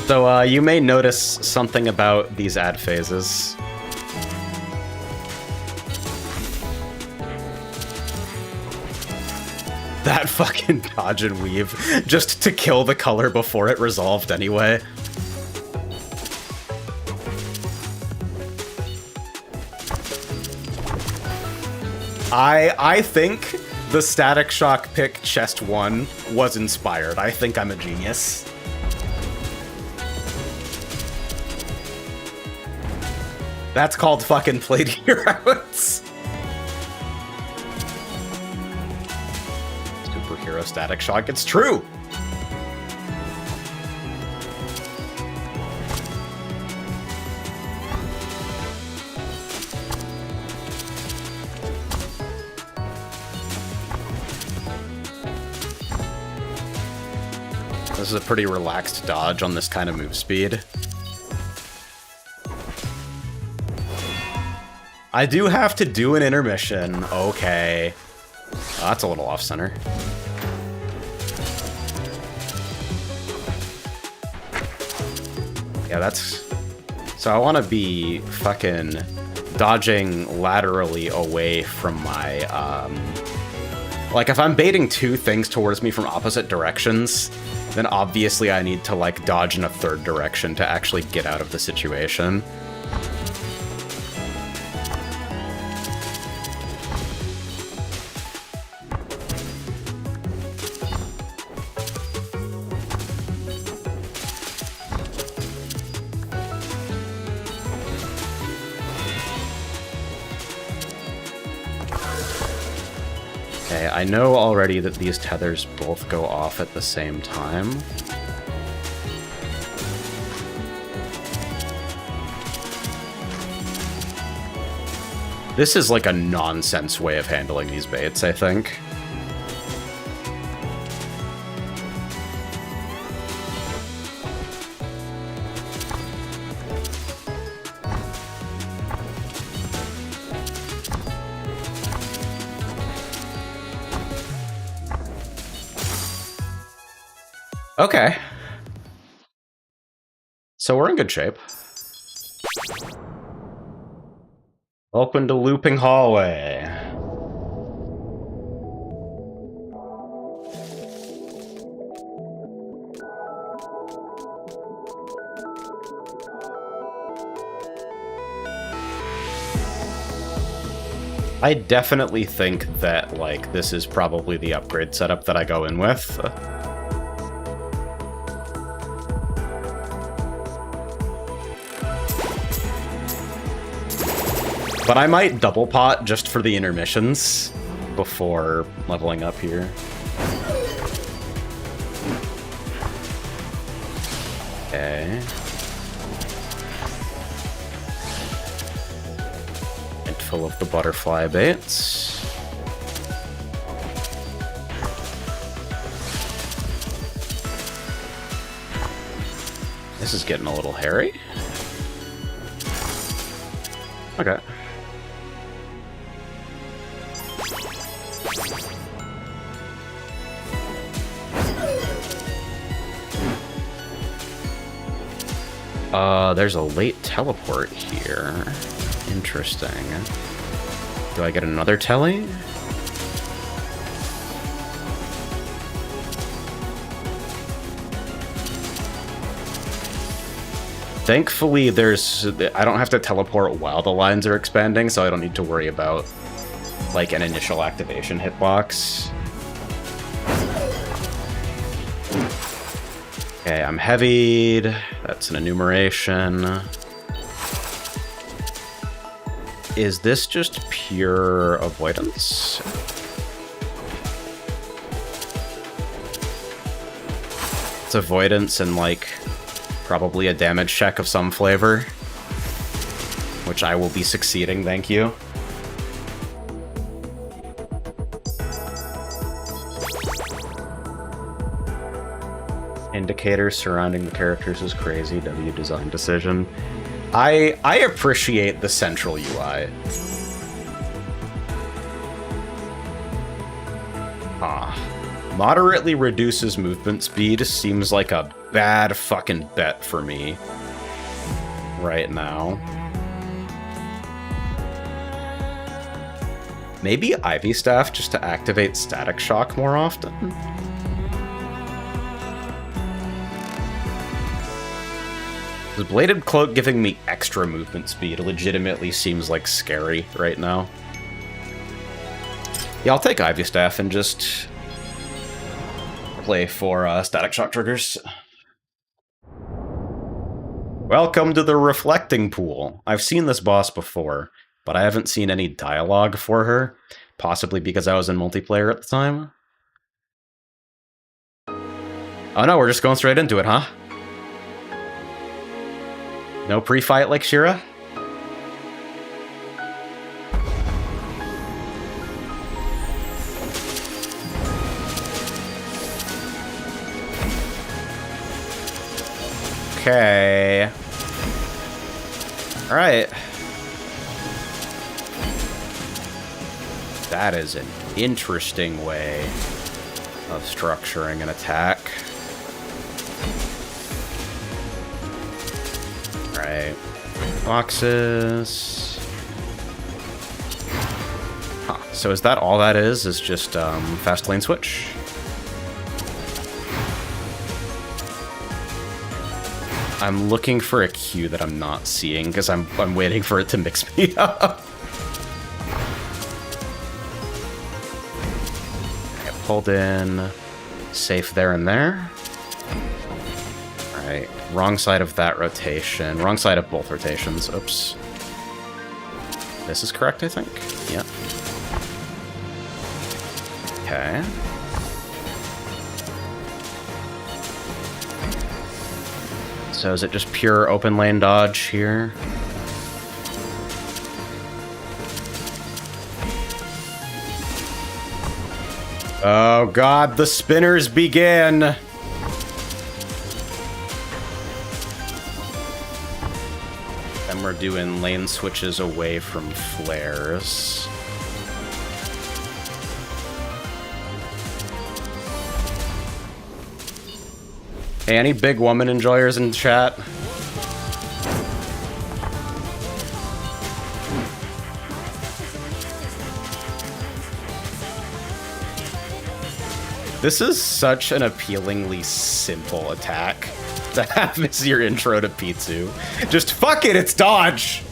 So, you may notice something about these ad phases. That fucking dodge and weave, just to kill the color before it resolved anyway. I think the Static Shock pick chest 1 was inspired. I think I'm a genius. That's called fucking Played Heroes. Superhero Static Shock, it's true! This is a pretty relaxed dodge on this kind of move speed. I do have to do an intermission. Okay. Oh, that's a little off-center. Yeah, that's... So I want to be fucking dodging laterally away from my, Like, if I'm baiting two things towards me from opposite directions, then obviously I need to, like, dodge in a third direction to actually get out of the situation. I know already that these tethers both go off at the same time. This is like a nonsense way of handling these baits, I think. Okay. So we're in good shape. Welcome to Looping Hallway. I definitely think that, like, this is probably the upgrade setup that I go in with. But I might double pot just for the intermissions before leveling up here. Okay. And full of the butterfly baits. This is getting a little hairy. Okay. There's a late teleport here. Interesting. Do I get another telly? Thankfully, I don't have to teleport while the lines are expanding, so I don't need to worry about, like, an initial activation hitbox. Okay, I'm heavied. That's an enumeration. Is this just pure avoidance? It's avoidance and, like, probably a damage check of some flavor. Which I will be succeeding, thank you. Indicators surrounding the characters is crazy. W design decision. I appreciate the central UI. Moderately reduces movement speed seems like a bad fucking bet for me right now. Maybe Ivy Staff just to activate Static Shock more often? The Bladed Cloak giving me extra movement speed legitimately seems like scary right now. Yeah, I'll take Ivy Staff and just play for Static Shock triggers. Welcome to the Reflecting Pool. I've seen this boss before, but I haven't seen any dialogue for her, possibly because I was in multiplayer at the time. Oh no, we're just going straight into it, huh? No pre-fight like Shira? Okay. Alright. That is an interesting way of structuring an attack. Alright. Boxes. Huh. So is that all that is just fast lane switch? I'm looking for a cue that I'm not seeing because I'm waiting for it to mix me up. Pulled in, safe there and there. Alright, wrong side of that rotation. Wrong side of both rotations. Oops. This is correct, I think. Yep. Okay. So is it just pure open lane dodge here? Oh god, the spinners begin! And we're doing lane switches away from flares. Hey, any big woman enjoyers in chat? This is such an appealingly simple attack to have as your intro to P2. Just fuck it, it's dodge!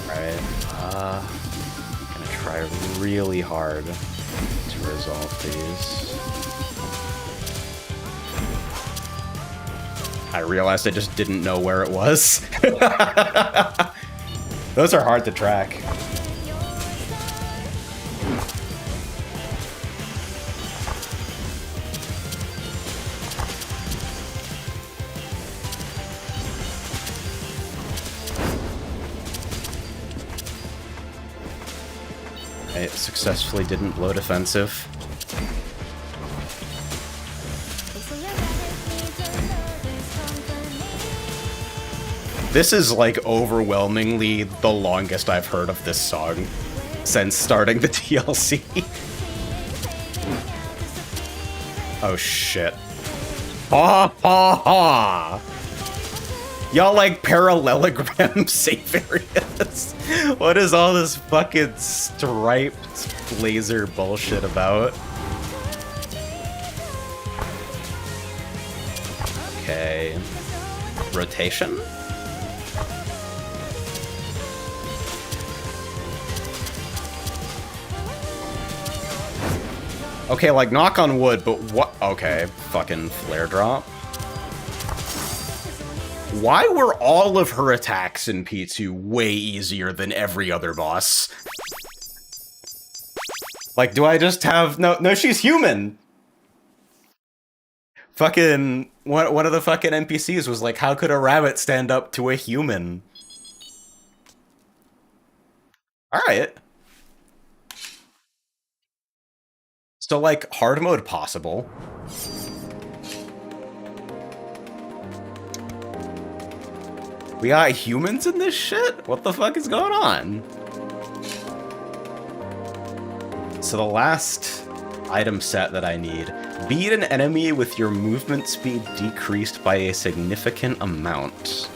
Alright, I'm gonna try really hard to resolve these. I realized I just didn't know where it was. Those are hard to track. I successfully didn't blow defensive. This is, like, overwhelmingly the longest I've heard of this song since starting the DLC. Oh, shit. Ha ha ha! Y'all like parallelogram safe areas? What is all this fucking striped laser bullshit about? Okay. Rotation? Okay, like, knock on wood, but what? Okay, fucking flare drop. Why were all of her attacks in P2 way easier than every other boss? Like, do I just have... No, she's human! Fucking... One of the fucking NPCs was like, how could a rabbit stand up to a human? Alright. So, like, hard mode possible. We got humans in this shit? What the fuck is going on? So the last item set that I need. Beat an enemy with your movement speed decreased by a significant amount.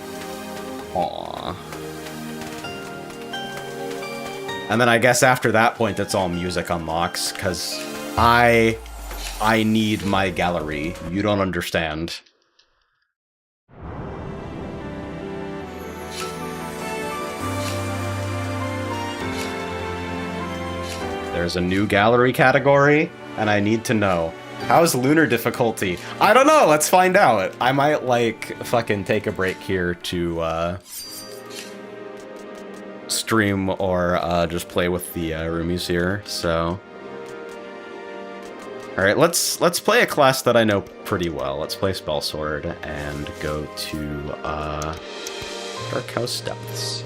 Aww. And then I guess after that point, it's all music unlocks, because I need my gallery. You don't understand. There's a new gallery category, and I need to know. How's lunar difficulty? I don't know, let's find out. I might, like, fucking take a break here to, stream or, just play with the, roomies here, so... Alright, let's play a class that I know pretty well. Let's play Spell Sword and go to, Dark House Depths.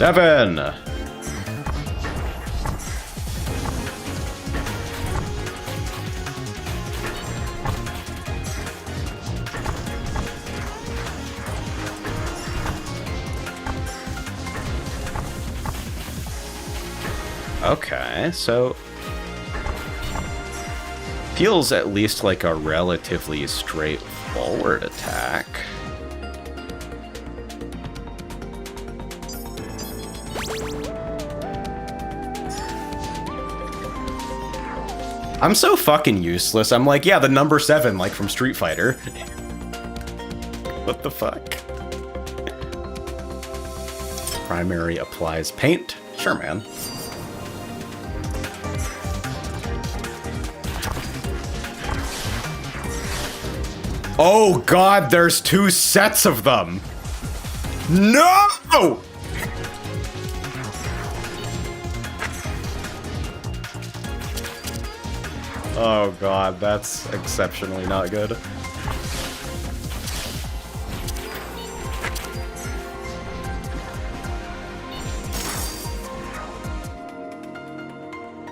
Devin! Okay, so feels at least like a relatively straightforward attack. I'm so fucking useless. I'm like, yeah, the number 7, like from Street Fighter. What the fuck? Primary applies paint. Sure, man. Oh god, there's 2 sets of them! No! Oh god, that's exceptionally not good.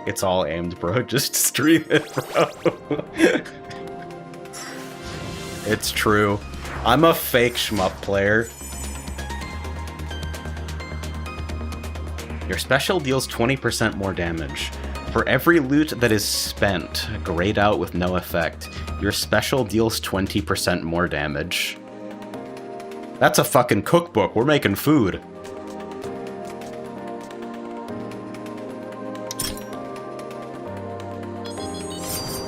It's all aimed, bro. Just stream it, bro. It's true. I'm a fake shmup player. Your special deals 20% more damage. For every loot that is spent, grayed out with no effect, your special deals 20% more damage. That's a fucking cookbook. We're making food.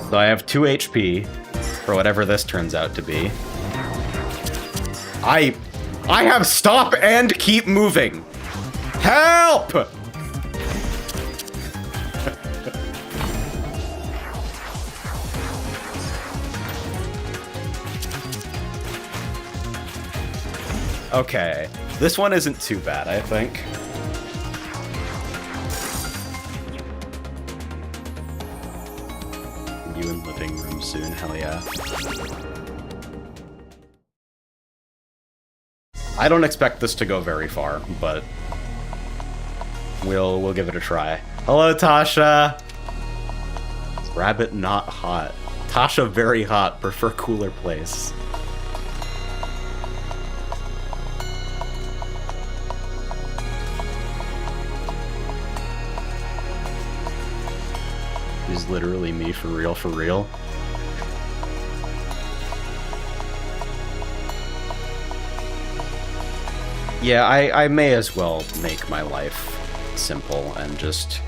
So I have 2 HP for whatever this turns out to be. I have stop and keep moving. Help! Okay, this one isn't too bad, I think. You in living room soon, hell yeah. I don't expect this to go very far, but we'll give it a try. Hello, Tasha! Is Rabbit not hot? Tasha very hot, prefer cooler place. Is literally me for real, for real. Yeah, I may as well make my life simple and just...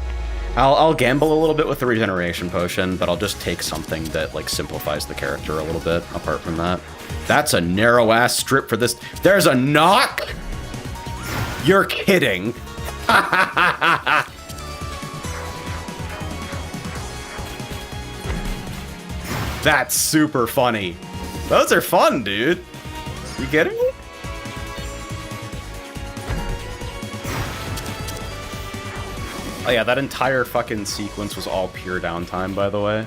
I'll gamble a little bit with the regeneration potion, but I'll just take something that, like, simplifies the character a little bit, apart from that. That's a narrow-ass strip for this... There's a knock?! You're kidding! That's super funny. Those are fun, dude. You kidding me? Oh yeah, that entire fucking sequence was all pure downtime, by the way.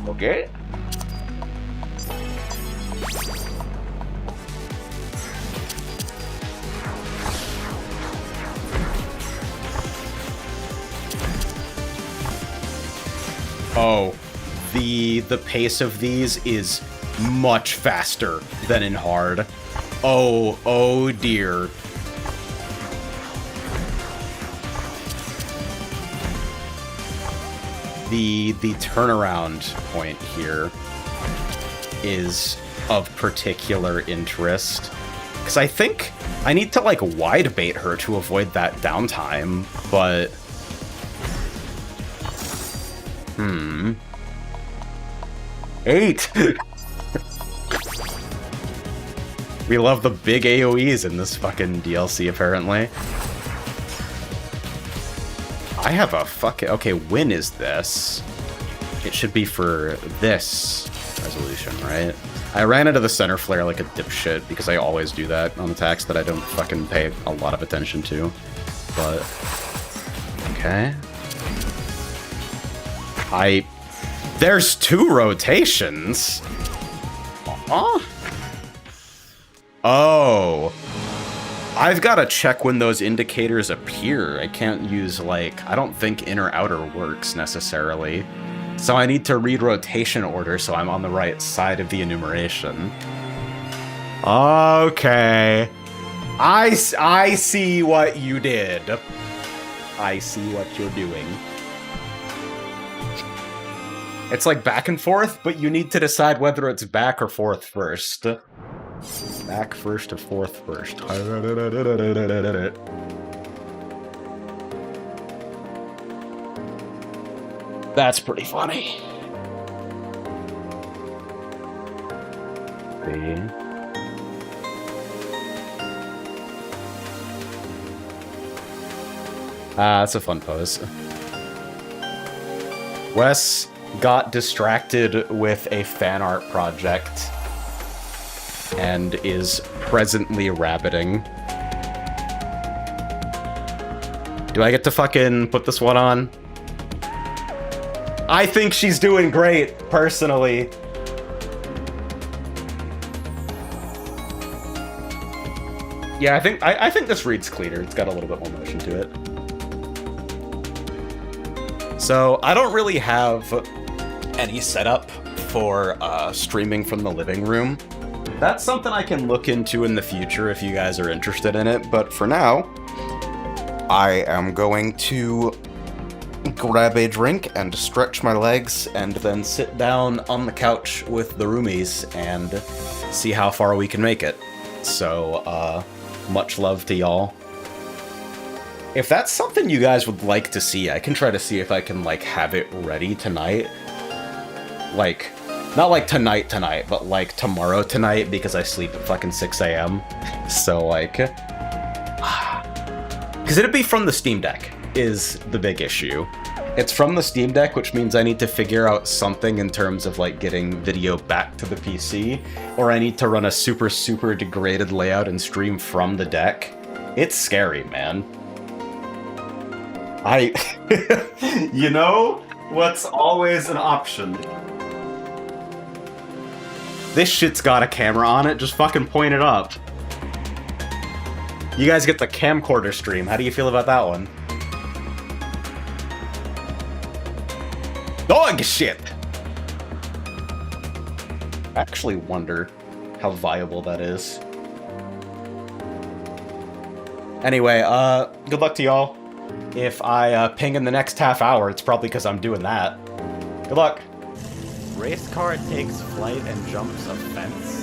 Okay. Oh, the pace of these is much faster than in hard. Oh dear. The turnaround point here is of particular interest, because I think I need to like wide bait her to avoid that downtime, but 8! We love the big AoEs in this fucking DLC, apparently. I have a fucking... Okay, when is this? It should be for this resolution, right? I ran into the center flare like a dipshit, because I always do that on attacks that I don't fucking pay a lot of attention to. But... Okay. There's 2 rotations? Huh? Oh. I've got to check when those indicators appear. I can't use, like, I don't think inner outer works necessarily. So I need to read rotation order so I'm on the right side of the enumeration. Okay. I see what you did. I see what you're doing. It's like back and forth, but you need to decide whether it's back or forth first. Back first or forth first. That's pretty funny. That's a fun pose. Wes got distracted with a fan art project and is presently rabbiting. Do I get to fucking put this one on? I think she's doing great, personally. Yeah, I think this reads cleaner. It's got a little bit more motion to it. So, I don't really have any setup for streaming from the living room. That's something I can look into in the future if you guys are interested in it, but for now, I am going to grab a drink and stretch my legs and then sit down on the couch with the roomies and see how far we can make it. So, much love to y'all. If that's something you guys would like to see, I can try to see if I can, like, have it ready tonight. Like, not like tonight, but like tomorrow tonight, because I sleep at fucking 6 a.m. So, like, because it'd be from the Steam Deck, is the big issue. It's from the Steam Deck, which means I need to figure out something in terms of, like, getting video back to the PC, or I need to run a super, super degraded layout and stream from the deck. It's scary, man. You know, what's always an option? This shit's got a camera on it, just fucking point it up. You guys get the camcorder stream, how do you feel about that one? Dog shit! I actually wonder how viable that is. Anyway, good luck to y'all. If I ping in the next half hour, it's probably because I'm doing that. Good luck. Race car takes flight and jumps a fence.